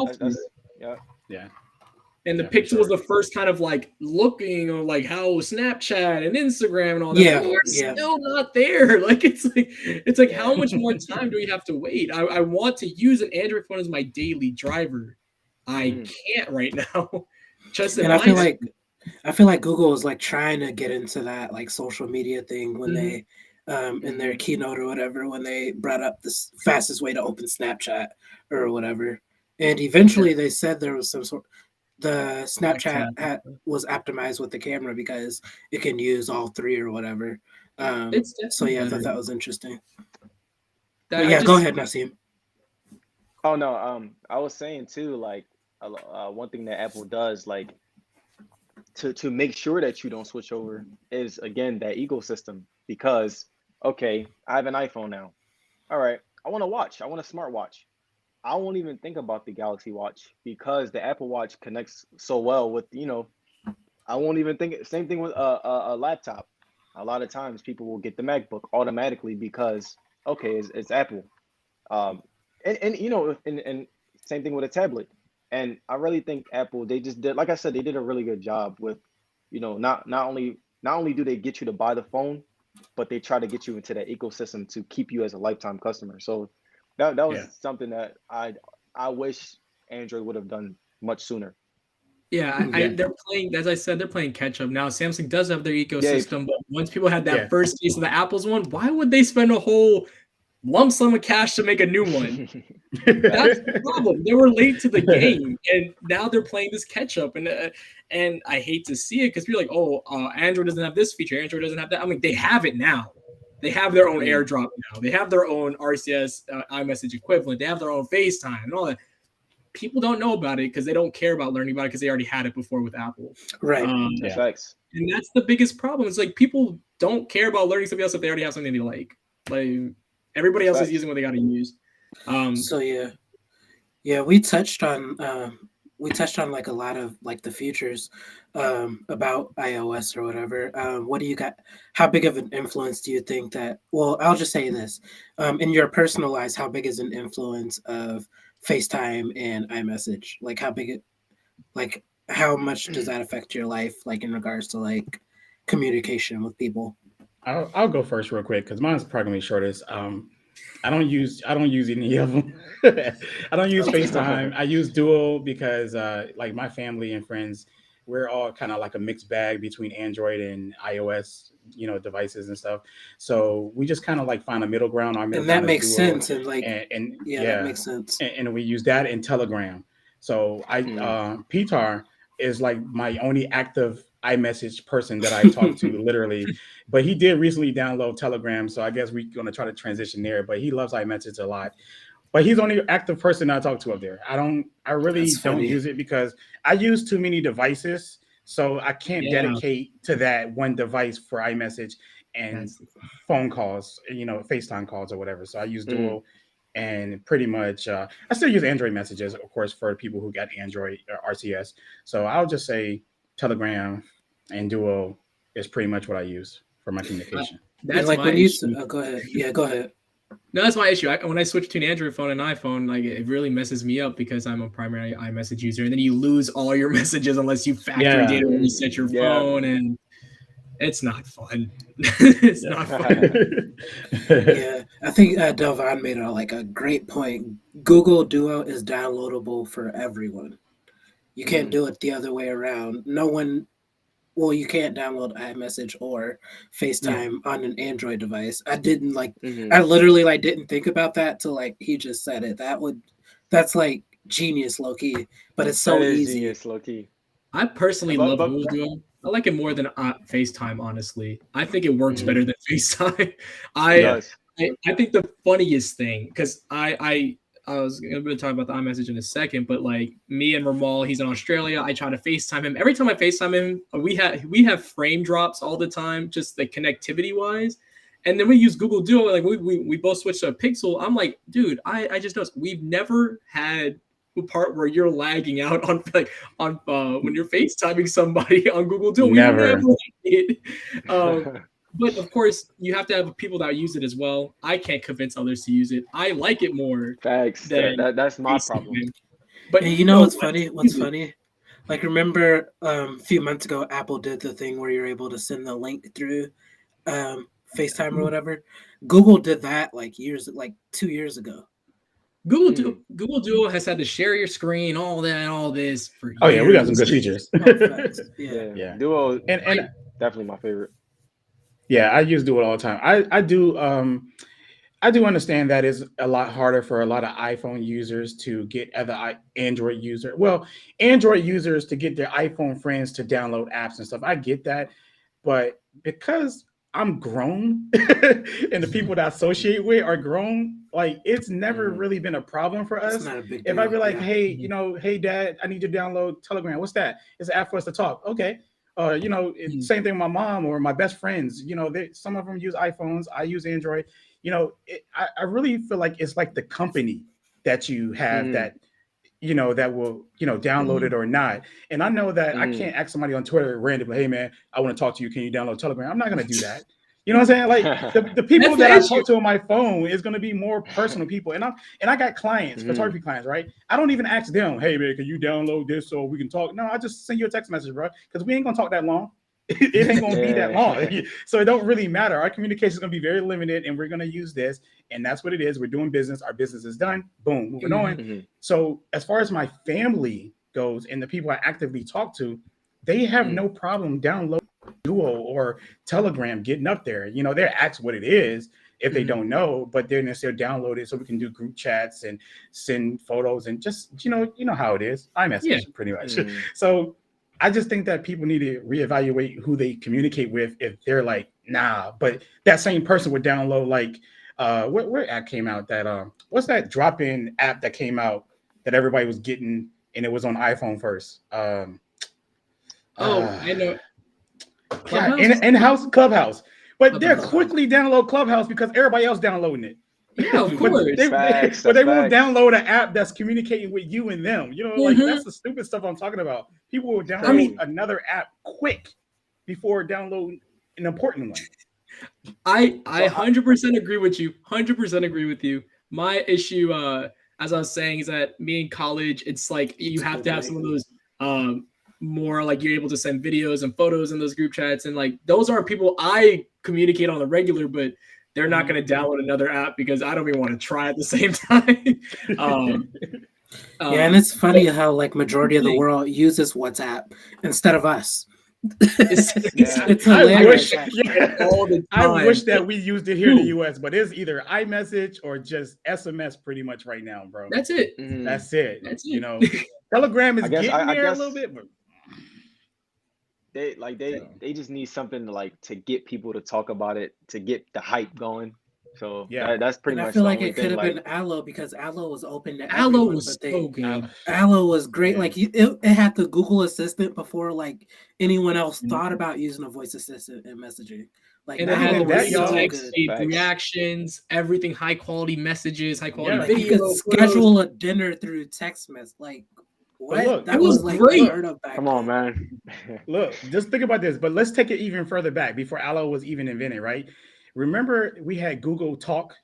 And the picture was the first kind of like looking or like how Snapchat and Instagram and all that. We're still not there. Like it's like how much more time do we have to wait? I want to use an Android phone as my daily driver. I can't right now. Just in And my I feel like Google is like trying to get into that like social media thing when Mhm. they in their keynote or whatever when they brought up the fastest way to open Snapchat or whatever. And eventually they said there was some sort the Snapchat was optimized with the camera because it can use all three or whatever. It's So definitely yeah, I thought better. that was interesting. But That I yeah, go just ahead, Nassim. Oh no, I was saying too, like one thing that Apple does, like to make sure that you don't switch over, is again that ecosystem. Because okay, I have an iPhone now. All right, I want a watch. I want a smartwatch. I won't even think about the Galaxy Watch because the Apple Watch connects so well with, I won't even think. Same thing with a laptop. A lot of times people will get the MacBook automatically because okay, it's Apple. Um, and and same thing with a tablet. And I really think Apple, they just did, like I said, they did a really good job with, not only do they get you to buy the phone, but they try to get you into that ecosystem to keep you as a lifetime customer. So that Yeah. was something that I wish Android would have done much sooner. Yeah, Yeah. they're playing, as I said, they're playing catch up now. Samsung does have their Yeah, ecosystem, but once people had that Yeah. first taste of the Apple's one, why would they spend a whole lump sum of cash to make a new one? That's the problem. They were late to the game, and now they're playing this catch up, and I hate to see it because you're like, oh, Android doesn't have this feature, Android doesn't have that. I mean, they have it now. They have their own AirDrop now. They have their own RCS iMessage equivalent. They have their own FaceTime and all that. People don't know about it because they don't care about learning about it because they already had it before with Apple. Right. That's Yeah. facts. And that's the biggest problem. It's like people don't care about learning something else if they already have something they like. Like everybody That's else is facts. using what they got to use. So yeah, we touched on like a lot of like the features about iOS or whatever. What do you got? How big of an influence do you think that? Well, I'll just say this: in your personal lives, how big is an influence of FaceTime and iMessage? Like how big? Like how much does that affect your life? Like in regards to like communication with people? I'll go first real quick because mine's probably gonna be shortest. I don't use any of them. I don't use FaceTime. I use Duo because like my family and friends, we're all kind of like a mixed bag between Android and iOS, devices and stuff. So we just kind of like find a middle ground. Our middle And that ground is makes Duo, sense. And like, and yeah, that yeah, makes sense. and we use that in Telegram. So Pitar is like my only active iMessage person that I talk to literally, but he did recently download Telegram, so I guess we're gonna try to transition there. But he loves iMessage a lot. But he's the only active person I talk to up there. I really That's don't funny. use it because I use too many devices, so I can't Yeah, dedicate to that one device for iMessage and that's phone calls, FaceTime calls or whatever. So I use Mm. Duo, and pretty much I still use Android messages, of course, for people who got Android or RCS. So I'll just say Telegram and Duo is pretty much what I use for my communication. And that's like my when you issue. go ahead, yeah, go ahead. No, that's my issue. When I switch to an Android phone and iPhone, like it really messes me up because I'm a primary iMessage user, and then you lose all your messages unless you factory Yeah. data reset your Yeah. phone, and it's not fun. It's Yeah. not fun. Yeah, I think Delvon made a great point. Google Duo is downloadable for everyone. You can't Mm. do it the other way around. No one, well, you can't download iMessage or Yeah. FaceTime on an Android device. I didn't like, Hmm. I literally like didn't think about that till like he just said it. That's like genius, low key, but it's That so is easy. genius, low key. I personally But love but Google Duo. I like it more than FaceTime. Honestly, I think it works Mhm. better than FaceTime. it I Yeah. does. I think the funniest thing because I was going to talk about the iMessage in a second, but like me and Ramal, he's in Australia. I try to FaceTime him. Every time I FaceTime him, we have frame drops all the time, just like connectivity wise. And then we use Google Duo, like we both switched to a Pixel. I'm like, dude, I just noticed we've never had a part where you're lagging out on like on when you're FaceTiming somebody on Google Duo. We've never Never. had it. But of course, you have to have people that use it as well. I can't convince others to use it. I like it more Facts. than That's my problem. FaceTime. But And you you know know what's what? funny? What's Use it. funny? Like remember a few months ago, Apple did the thing where you're able to send the link through FaceTime or whatever. Google did that like 2 years ago. Google Duo has had to share your screen, all this for Oh yeah, we got some years. good features. Yeah. Yeah. Duo And definitely my favorite. yeah, I use Duo all the time. I do understand that it's a lot harder for a lot of iPhone users to get Android Android users to get their iPhone friends to download apps and stuff. I get that, but because I'm grown and the people that I associate with are grown, like it's never really been a problem for It's us. not a big If I deal. be like, Yeah. hey, hey dad, I need to download Telegram. What's that? It's an app for us to talk. Okay. Same thing with my mom or my best friends. Some of them use iPhones. I use Android. I really feel like it's like the company that you have that that will download it or not. And I know that I can't ask somebody on Twitter randomly, hey man, I want to talk to you, can you download Telegram? I'm not going to do that. You know what I'm saying? Like the people that I talk to on my phone is going to be more personal people. And I got clients, photography clients, right? I don't even ask them, hey man, can you download this so we can talk? No, I just send you a text message, bro, because we ain't gonna talk that long. It ain't gonna be that long. So it don't really matter. Our communication is gonna be very limited, and we're gonna use this, and that's what it is. We're doing business. Our business is done. Boom, moving on. So as far as my family goes and the people I actively talk to, they have no problem downloading Duo or Telegram, getting up there. They're asked what it is if they don't know, but then they still download it so we can do group chats and send photos and just you know how it is. iMessage pretty much. So I just think that people need to reevaluate who they communicate with if they're like, nah, but that same person would download like what app came out that what's that drop-in app that came out that everybody was getting and it was on iPhone first? I know. Yeah, in-house Clubhouse. But they're quickly download Clubhouse because everybody else downloading it. Yeah, of course. But they won't download an app that's communicating with you and them. Like that's the stupid stuff I'm talking about. People will download another app quick before downloading an important one. I 100% agree with you. 100% agree with you. My issue, as I was saying, is that me in college, it's like you have to have some of those more like you're able to send videos and photos in those group chats, and like those aren't people I communicate on the regular, but they're not going to download another app because I don't even want to try at the same time. And it's funny how like majority of the world uses WhatsApp instead of us. It's hilarious. I wish that we used it here in the US, but it's either iMessage or just SMS pretty much right now, bro. That's it. That's it. Telegram is getting there a little bit, but they just need something to get people to talk about it, to get the hype going. So that's pretty much. I feel like it could have been Allo because Allo was open to Allo everyone, was so good. Allo was great. Like it had the Google Assistant before like anyone else thought about using a voice assistant in messaging. Like and it had the reactions, everything, high quality messages, high quality video. You could schedule a dinner through text message. Like what? Look, that was like great. Come on, man. Look, just think about this. But let's take it even further back before Allo was even invented, right? Remember, we had Google Talk,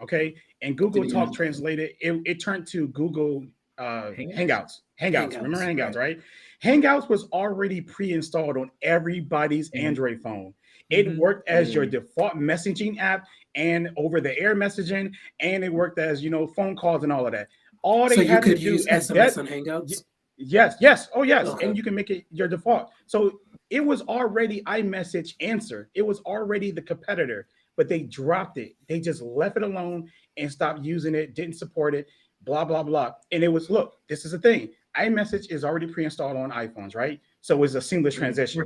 okay? And Google Talk translated, it turned to Google Hangouts. Remember Hangouts, right? Hangouts was already pre-installed on everybody's Android phone. It worked as your default messaging app and over-the-air messaging, and it worked as, phone calls and all of that. All they had to do use SMS on Hangouts? Yes. Oh, yes. Okay. And you can make it your default. So it was already iMessage Answer. It was already the competitor, but they dropped it. They just left it alone and stopped using it, didn't support it, blah, blah, blah. And it was, look, this is the thing. iMessage is already pre-installed on iPhones, right? So it was a seamless transition.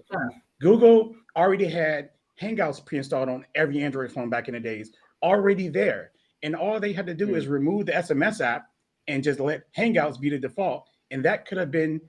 Google already had Hangouts pre-installed on every Android phone back in the days, already there. And all they had to do is remove the SMS app and just let Hangouts be the default. And that could have been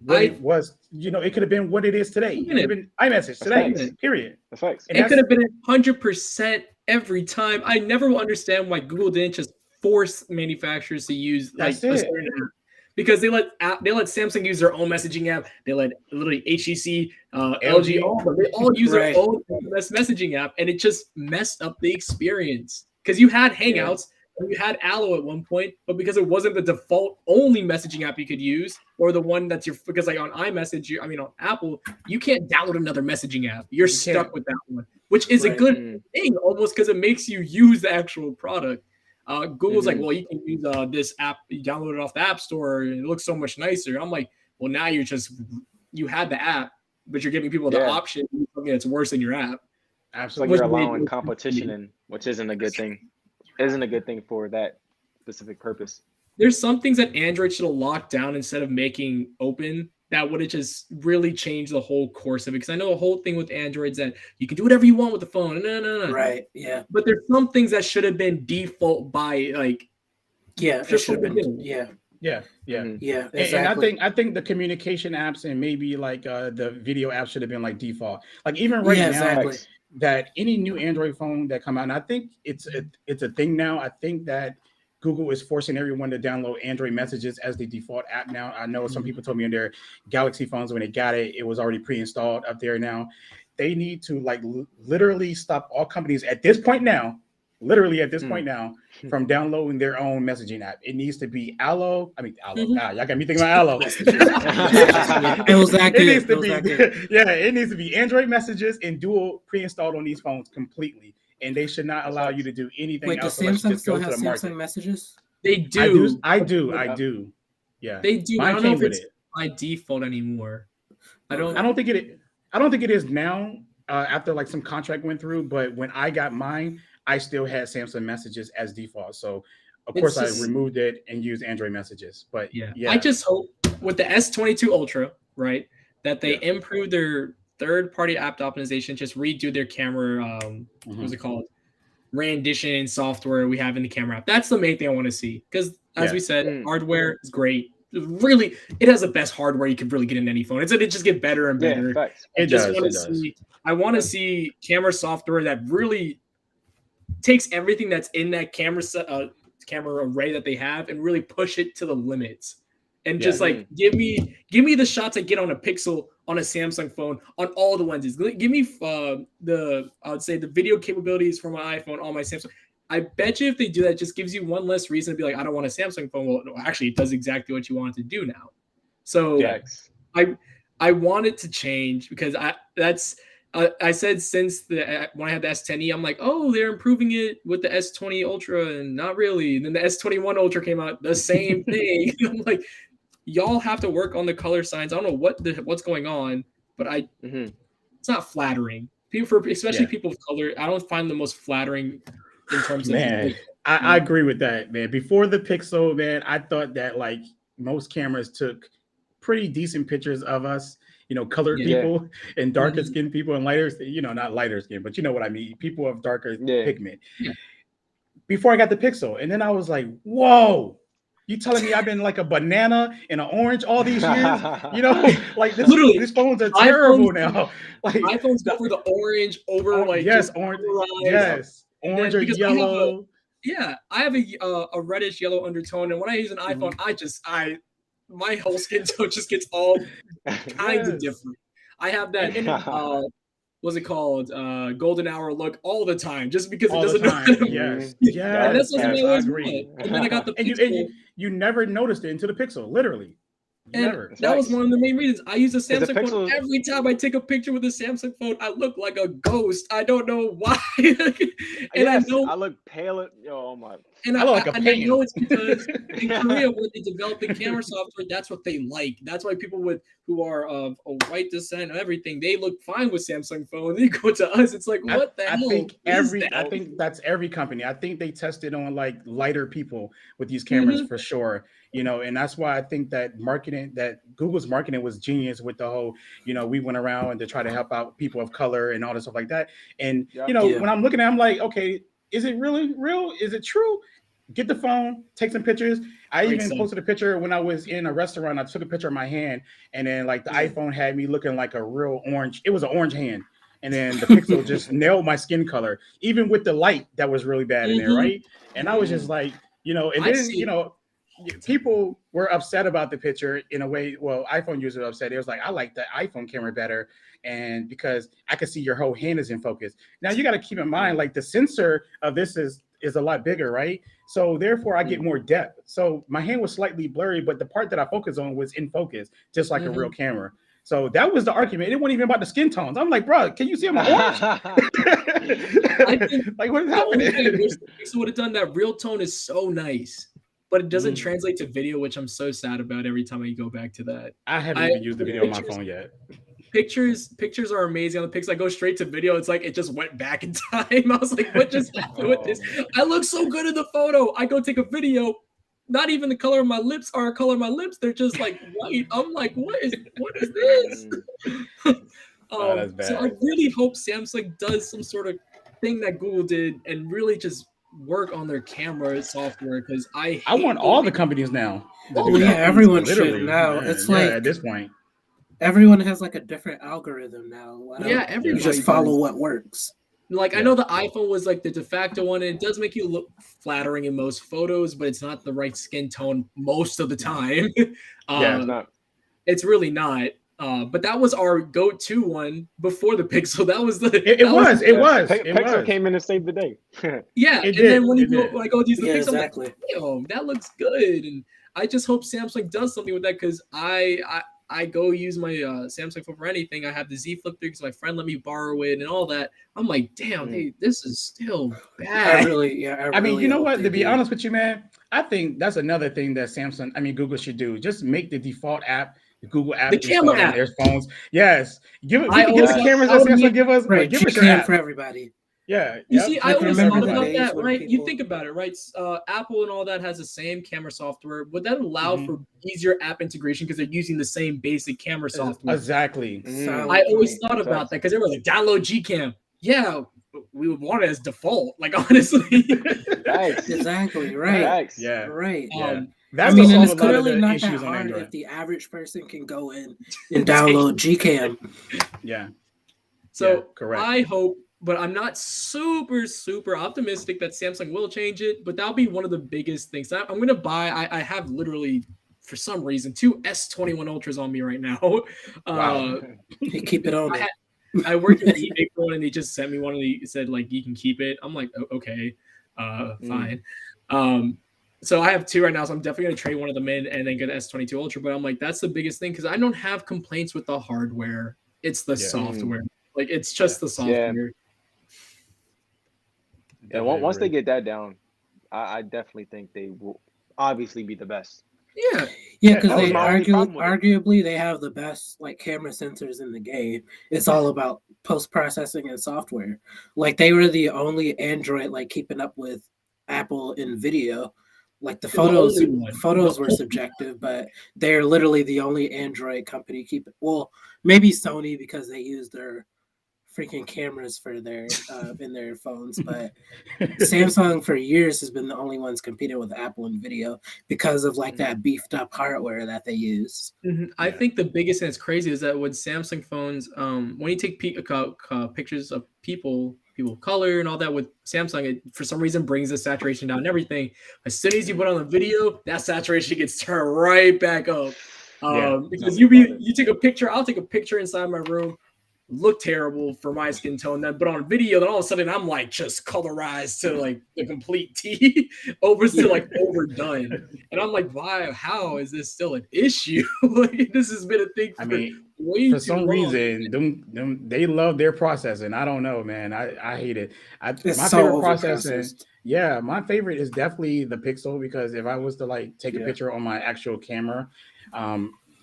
what it was, it could have been what it is today. It could have been iMessage today, period. That's facts. It could have been 100% every time. I never will understand why Google didn't just force manufacturers to use like a certain app. Because they let Samsung use their own messaging app. They let literally HTC, LG, they all use their own messaging app, and it just messed up the experience. Because you had Hangouts, and you had Allo at one point, but because it wasn't the default only messaging app you could use, or the one that's because like on iMessage, on Apple, you can't download another messaging app. You're stuck with that one, which is a good thing almost because it makes you use the actual product. Google's like, well, you can use this app, you download it off the App Store, and it looks so much nicer. I'm like, well, now you had the app, but you're giving people the option to do something that's worse than your app. Absolutely. It's like you're allowing competition in, which isn't a good thing. Isn't a good thing for that specific purpose. There's some things that Android should have locked down instead of making open. That would have just really changed the whole course of it. Because I know the whole thing with Android's that you can do whatever you want with the phone. No. Right. Yeah. But there's some things that should have been default by like. Yeah. It should have been. Yeah. Yeah. Exactly. And I think the communication apps and maybe like the video apps should have been like default. Like even right now, exactly. that any new Android phone that come out, and I think it's a thing now. I think that Google is forcing everyone to download Android messages as the default app now. I know some people told me in their Galaxy phones when they got it, it was already pre-installed up there now. They need to like literally stop all companies at this point now, from downloading their own messaging app. It needs to be Allo. God, y'all got me thinking about Allo. It was that good. It needs to be Android messages and dual pre-installed on these phones completely. And they should not allow you to do anything Wait, else. Does Samsung still have Samsung messages? They do. I do. Yeah, they do. Mine I don't know if with it's it. by default anymore. I don't think it is now. After like some contract went through, but when I got mine, I still had Samsung messages as default. So of course I removed it and used Android messages. But yeah, I just hope with the S22 Ultra, right, that they improve their third-party app optimization, just redo their camera, what's it called? Rendition software we have in the camera app. That's the main thing I want to see. Because as we said, hardware is great. Really, it has the best hardware you could really get in any phone. It just get better and better. I want to see camera software that really takes everything that's in that camera array that they have and really push it to the limits. And just like give me the shots I get on a Pixel on a Samsung phone on all the lenses. Give me I would say the video capabilities from my iPhone on my Samsung. I bet you if they do that, it just gives you one less reason to be like, I don't want a Samsung phone. Well, no, actually, it does exactly what you want it to do now. So I want it to change because I said since when I had the S10e, I'm like, oh, they're improving it with the S20 Ultra, and not really. And then the S21 Ultra came out, the same thing. I'm like, y'all have to work on the color signs. I don't know what's going on, but it's not flattering. Especially people of color, I don't find the most flattering in terms of. I agree with that, man. Before the Pixel, man, I thought that like most cameras took pretty decent pictures of us. Colored people and darker skinned people and lighter, not lighter skin, but you know what I mean. People of darker pigment. Yeah. Before I got the Pixel, and then I was like, "Whoa, you telling me I've been like a banana and an orange all these years? Like these phones are terrible now. Like iPhones go for the orange over orange, orange or yellow. I have a reddish yellow undertone, and when I use an iPhone, my whole skin tone just gets all kinds of different. I have that what's it called? Golden hour look all the time, just because it doesn't know. Yes. And that's what I always want. And then I got the Pixel. You never noticed it until the Pixel, literally. That was one of the main reasons. I use a Samsung phone every time I take a picture with a Samsung phone. I look like a ghost. I don't know why. I know I look pale. Oh my! And I know it's because in Korea, when they develop the camera software, that's what they like. That's why people who are of a white descent and everything, they look fine with Samsung phone. They go to us, it's like, what the hell? I think that's every company. I think they tested on like lighter people with these cameras for sure. And that's why I think that Google's marketing was genius with the whole, we went around and to try to help out people of color and all this stuff like that. And, when I'm looking at it, I'm like, okay, is it really real? Is it true? Get the phone, take some pictures. I even posted a picture when I was in a restaurant. I took a picture of my hand, and then like the iPhone had me looking like a real orange. It was an orange hand. And then the Pixel just nailed my skin color, even with the light that was really bad in there, right? And I was just like, and then, people were upset about the picture in a way. Well, iPhone users were upset. It was like, I like the iPhone camera better, and because I could see your whole hand is in focus. Now you got to keep in mind, like the sensor of this is a lot bigger, right? So therefore, I get more depth. So my hand was slightly blurry, but the part that I focused on was in focus, just like a real camera. So that was the argument. It wasn't even about the skin tones. I'm like, bro, can you see I'm orange? I think Like, what is the only thing I happening? wish the Pixel would have done, that real tone is so nice, but it doesn't Mhm. translate to video, which I'm so sad about every time I go back to that. I haven't I even used the video on my pictures phone yet. pictures are amazing on the Pixel. I go straight to video. It's like it just went back in time. I was like, what just happened with this? I look so good in the photo. I go take a video. Not even the color of my lips are a color of my lips. They're just like white. I'm like, what is this? Oh, that's So I bad. really hope Samsung does some sort of thing that Google did and really just work on their camera software, because I I hate want the all way the companies now to all do Well, the yeah, that. companies everyone do. should Literally, now. man. It's Yeah, like at this point. everyone has like a different algorithm now. Why Yeah, don't you everybody just follow does. what works? Like I Yeah. know the iPhone was like the de facto one, and it does make you look flattering in most photos, but it's not the right skin tone most of the No. time. Yeah. It's not. It's really not. But that was our go-to one before the Pixel. That was the It that was was. It was. It Pixel was. came in and saved the day. yeah. It And then did. when It did. when I go to use the Yeah, Pixel, I'm exactly. like, yo, that looks good. And I just hope Samsung does something with that, because I go use my Samsung phone for anything. I have the Z Flip 3 because my friend let me borrow it and all that. I'm like, damn, hey, this is still I bad. really I mean, you know hope what? they To be do. honest with you, man, I think that's another thing that Google should do. Just make the default app, the Google app The camera installed on app. their phones. Yes, give it. We I can give always the thought cameras I that would Samsung make give us, but Right, give us your Gcam app. for everybody. Yeah, You yep, see, I Like, give it always to remember thought the about everybody. days that, when right? You people think about it, right? Apple and all that has the same camera software. Would that allow Mhm. for easier app integration because they're using the same basic camera software? Exactly. I silent always point. thought about Facts. that because they were like, download Gcam. Yeah, we would want it as default. Like honestly, Facts. Exactly, right. Facts. Yeah, Right. yeah. um, I That would mean, and solve it's a lot of clearly the not that issues on hard if Android. the average person can go in and download Gcam. Yeah, so correct. I hope, but I'm not super optimistic that Samsung will change it. But that'll be one of the biggest things. I'm gonna buy. I have literally, for some reason, two S21 Ultras on me right now. Wow. You keep it on I it. had I worked at eBay for one, and they just sent me one, and they said like you can keep it. I'm like, okay, fine. So I have two right now, so I'm definitely gonna trade one of them in and then get an S22 Ultra. But I'm like, that's the biggest thing because I don't have complaints with the hardware. It's the Yeah. software. Like it's just the Yeah. software. Yeah, once they get that down, I definitely think they will obviously be the best. Yeah. Yeah, because That was they my only problem with it. arguably they have the best like camera sensors in the game. It's all about post processing and software. Like they were the only Android like keeping up with Apple in video. Like the The only one. photos The were only- subjective, but they're literally the only Android company keep. Well, maybe Sony because they use their freaking cameras for their in their phones, but Samsung for years has been the only ones competing with Apple in video because of like that beefed up hardware that they use. I Yeah. think the biggest thing that's crazy is that with Samsung phones, when you take pictures of people of color and all that with Samsung, it for some reason brings the saturation down and everything. As soon as you put on the video, that saturation gets turned right back up. Yeah. Because Tell me about it. you take a picture, I'll take a picture inside my room, look terrible for my skin tone, but on video, then all of a sudden I'm like just colorized to like the complete T over to like overdone. And I'm like, why? How is this still an issue? Like this has been a thing for I mean, way for too some long. reason, them they love their processing. I don't know, man. I hate it. It's My so favorite processing. overprocessed. Yeah, my favorite is definitely the Pixel because if I was to like take a Yeah. picture on my actual camera,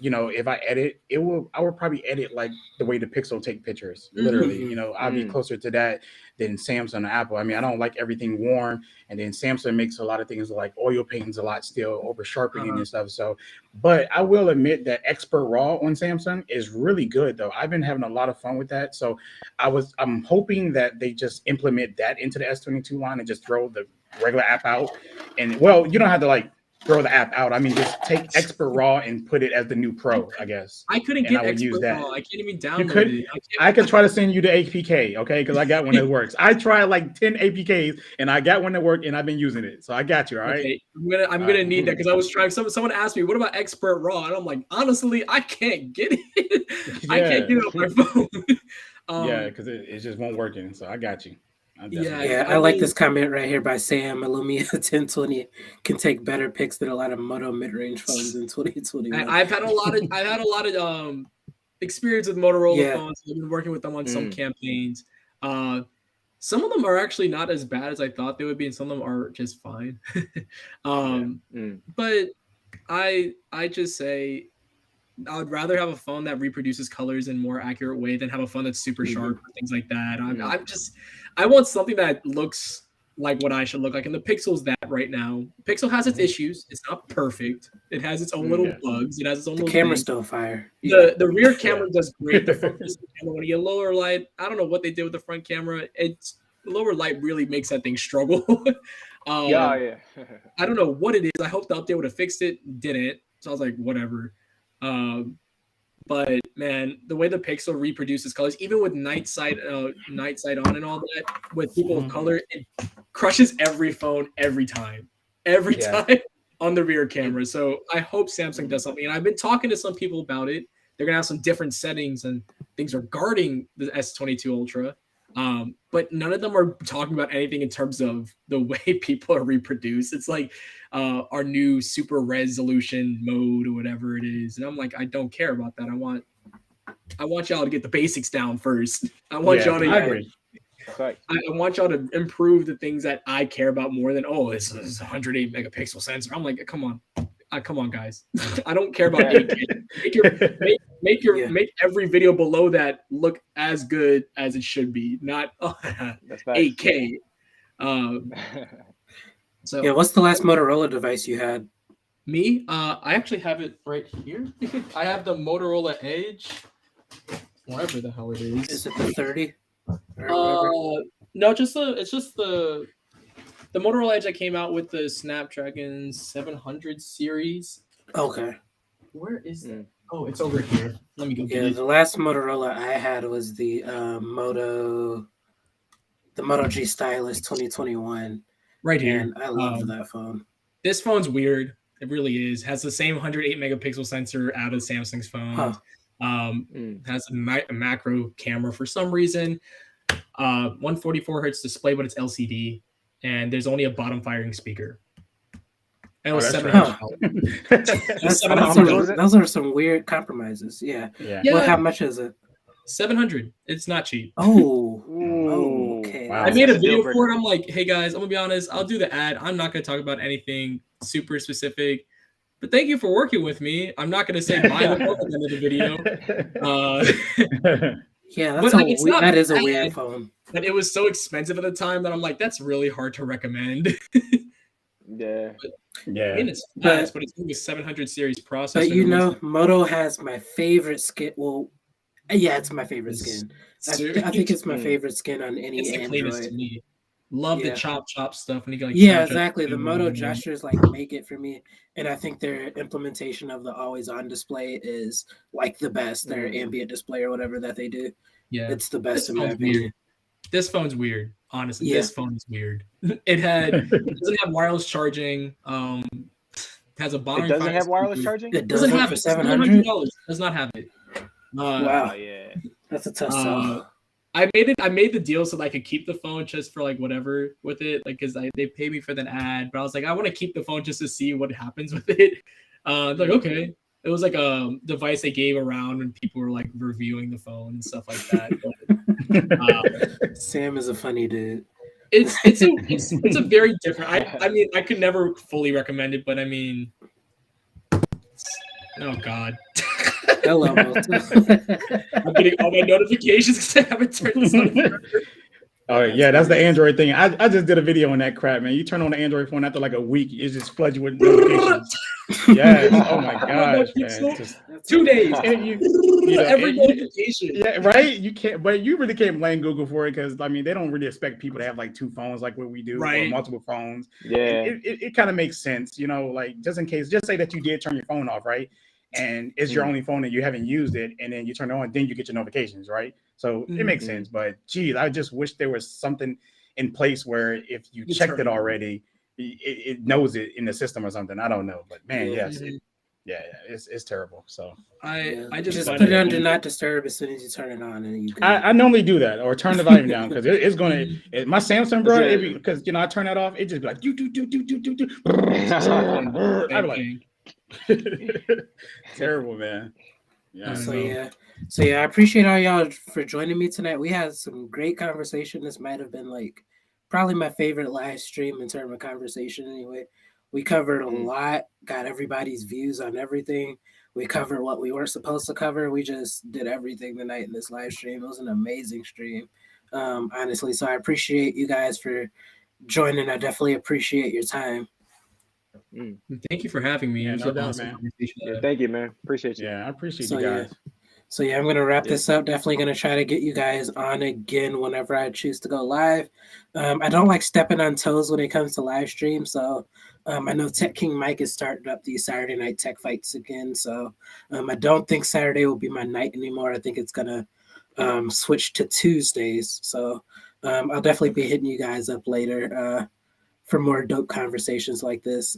if I edit, I would probably edit like the way the Pixel take pictures. Literally, I'll be closer to that than Samsung and Apple. I mean, I don't like everything warm, and then Samsung makes a lot of things like oil paintings a lot still over sharpening and stuff. So, but I will admit that Expert Raw on Samsung is really good though. I've been having a lot of fun with that. So, I'm hoping that they just implement that into the S22 line and just throw the regular app out. And well, you don't have to like throw the app out. I mean, just take Expert Raw and put it as the new Pro, I guess. I couldn't And get I would use Expert that. Raw. I can't even You download could. it. I could try to send you the APK, okay? Because I got one that works. I tried like 10 APKs and I got one that worked and I've been using it. So I got you, all right? Okay, I'm gonna need that because I was trying. Someone asked me, "What about Expert Raw?" And I'm like, honestly, I can't get it. I can't get it on my phone. Yeah, because it just won't working. So I got you. Yeah, I like this comment right here by Sam. A Lumia 1020 can take better pics than a lot of Moto mid-range phones in 2021. I've had a lot of experience with Motorola Yeah. phones. I've been working with them on some campaigns. Some of them are actually not as bad as I thought they would be, and some of them are just fine. But I just say I would rather have a phone that reproduces colors in a more accurate way than have a phone that's super sharp or things like that. I want something that looks like what I should look like, and the Pixel's that right now. Pixel has its issues. It's not perfect. It has its own little bugs. It has its own The little camera's things. still fire. The rear camera does great. The front camera, when you get lower light, I don't know what they did with the front camera. It's lower light really makes that thing struggle. Yeah. I don't know what it is. I hope the update would have fixed it. Didn't. So I was like, whatever. But man, the way the Pixel reproduces colors, even with night sight on and all that, with people of color, it crushes every phone every time on the rear camera. So I hope Samsung does something. And I've been talking to some people about it. They're gonna have some different settings and things regarding the S22 Ultra. But none of them are talking about anything in terms of the way people are reproduced. It's like our new super resolution mode or whatever it is. And I'm like, I don't care about that. I want y'all to get the basics down first. I want y'all to I want y'all to improve the things that I care about more than this is 108 megapixel sensor. I'm like, come on, guys. I don't care about 8K. Make every video below that look as good as it should be, not 8K. So what's the last Motorola device you had? Me? I actually have it right here. I have the Motorola Edge, whatever the hell it is. Is it the 30? No, it's just the Motorola Edge that came out with the Snapdragon 700 series. Okay. Where is that? Oh, it's over here. Let me go get it. The last Motorola I had was the Moto G Stylus 2021. Right here. And I loved that phone. This phone's weird. It really is. Has the same 108 megapixel sensor out of Samsung's phone. Has a macro camera for some reason. 144 hertz display, but it's LCD. And there's only a bottom firing speaker. And it was $700. Those are some weird compromises. Yeah. Well, how much is it? $700. It's not cheap. Okay. Wow. I made a video for it. I'm like, hey guys, I'm gonna be honest. I'll do the ad. I'm not gonna talk about anything super specific, but thank you for working with me. I'm not gonna say buy the phone at the end of the video. That is a weird phone. But it was so expensive at the time that I'm like, that's really hard to recommend. It's fast, but it's only a 700 series processor. But Moto has my favorite skin. Well, it's my favorite skin. I think it's my favorite skin on any Android. To me. Love the chop stuff, and you can exactly. The Moto gestures make it for me, and I think their implementation of the always on display is the best. Their ambient display or whatever that they do. Yeah, it's the best in my opinion. This phone's weird. Honestly, this phone is weird. It doesn't have wireless charging. Has a bottom. It doesn't have wireless charging. It doesn't have for $700. Does not have it. Wow, that's a tough sell. I made the deal so that I could keep the phone just for whatever with it, because they paid me for that ad. But I was like, I want to keep the phone just to see what happens with it. Okay. It was like a device they gave around when people were reviewing the phone and stuff like that. But, Sam is a funny dude. It's a very different. I mean, I could never fully recommend it, but I mean, oh god. Hello. I'm getting all my notifications because I haven't turned this on. Oh yeah, that's the Android thing. I just did a video on that crap, man. You turn on the Android phone after a week, it just floods you with notifications. Yeah. Oh my gosh, man. 2 days, and every notification. Yeah, right. You can't, but you really can't blame Google for it, because they don't really expect people to have 2 phones like what we do, or multiple phones. Yeah, it kind of makes sense, just in case. Just say that you did turn your phone off, right? And it's your only phone and you haven't used it, and then you turn it on, then you get your notifications, right? So it makes sense. But geez, I just wish there was something in place where if you checked it already, it knows it in the system or something. I don't know, but man, it's terrible. So I just put it on do not disturb as soon as you turn it on, and you can... I normally do that, or turn the volume down, because it's gonna my Samsung, bro, because I turn that off, it just be like do. I'd be like terrible, man. Yeah. So well. I appreciate all y'all for joining me tonight. We had some great conversation. This might have been like probably my favorite live stream in terms of conversation. Anyway, we covered a lot, got everybody's views on everything. We covered what we weren't supposed to cover. We just did everything tonight in this live stream. It was an amazing stream, honestly. So I appreciate you guys for joining. I definitely appreciate your time. Thank you for having me. Yeah, It was no an doubt, awesome man. conversation. Yeah, thank you, man. Appreciate you. Yeah, I appreciate So you yeah. guys. So yeah, I'm gonna wrap Yeah. this up. Definitely gonna try to get you guys on again whenever I choose to go live. I don't like stepping on toes when it comes to live stream. So I know Tech King Mike is starting up these Saturday night tech fights again. So I don't think Saturday will be my night anymore. I think it's gonna switch to Tuesdays. So I'll definitely be hitting you guys up later for more dope conversations like this.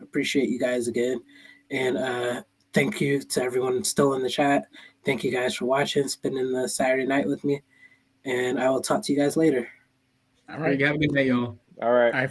Appreciate you guys again. And thank you to everyone still in the chat. Thank you guys for watching, spending the Saturday night with me. And I will talk to you guys later. All All right, right. have a good night, y'all. All right. All right, fellas.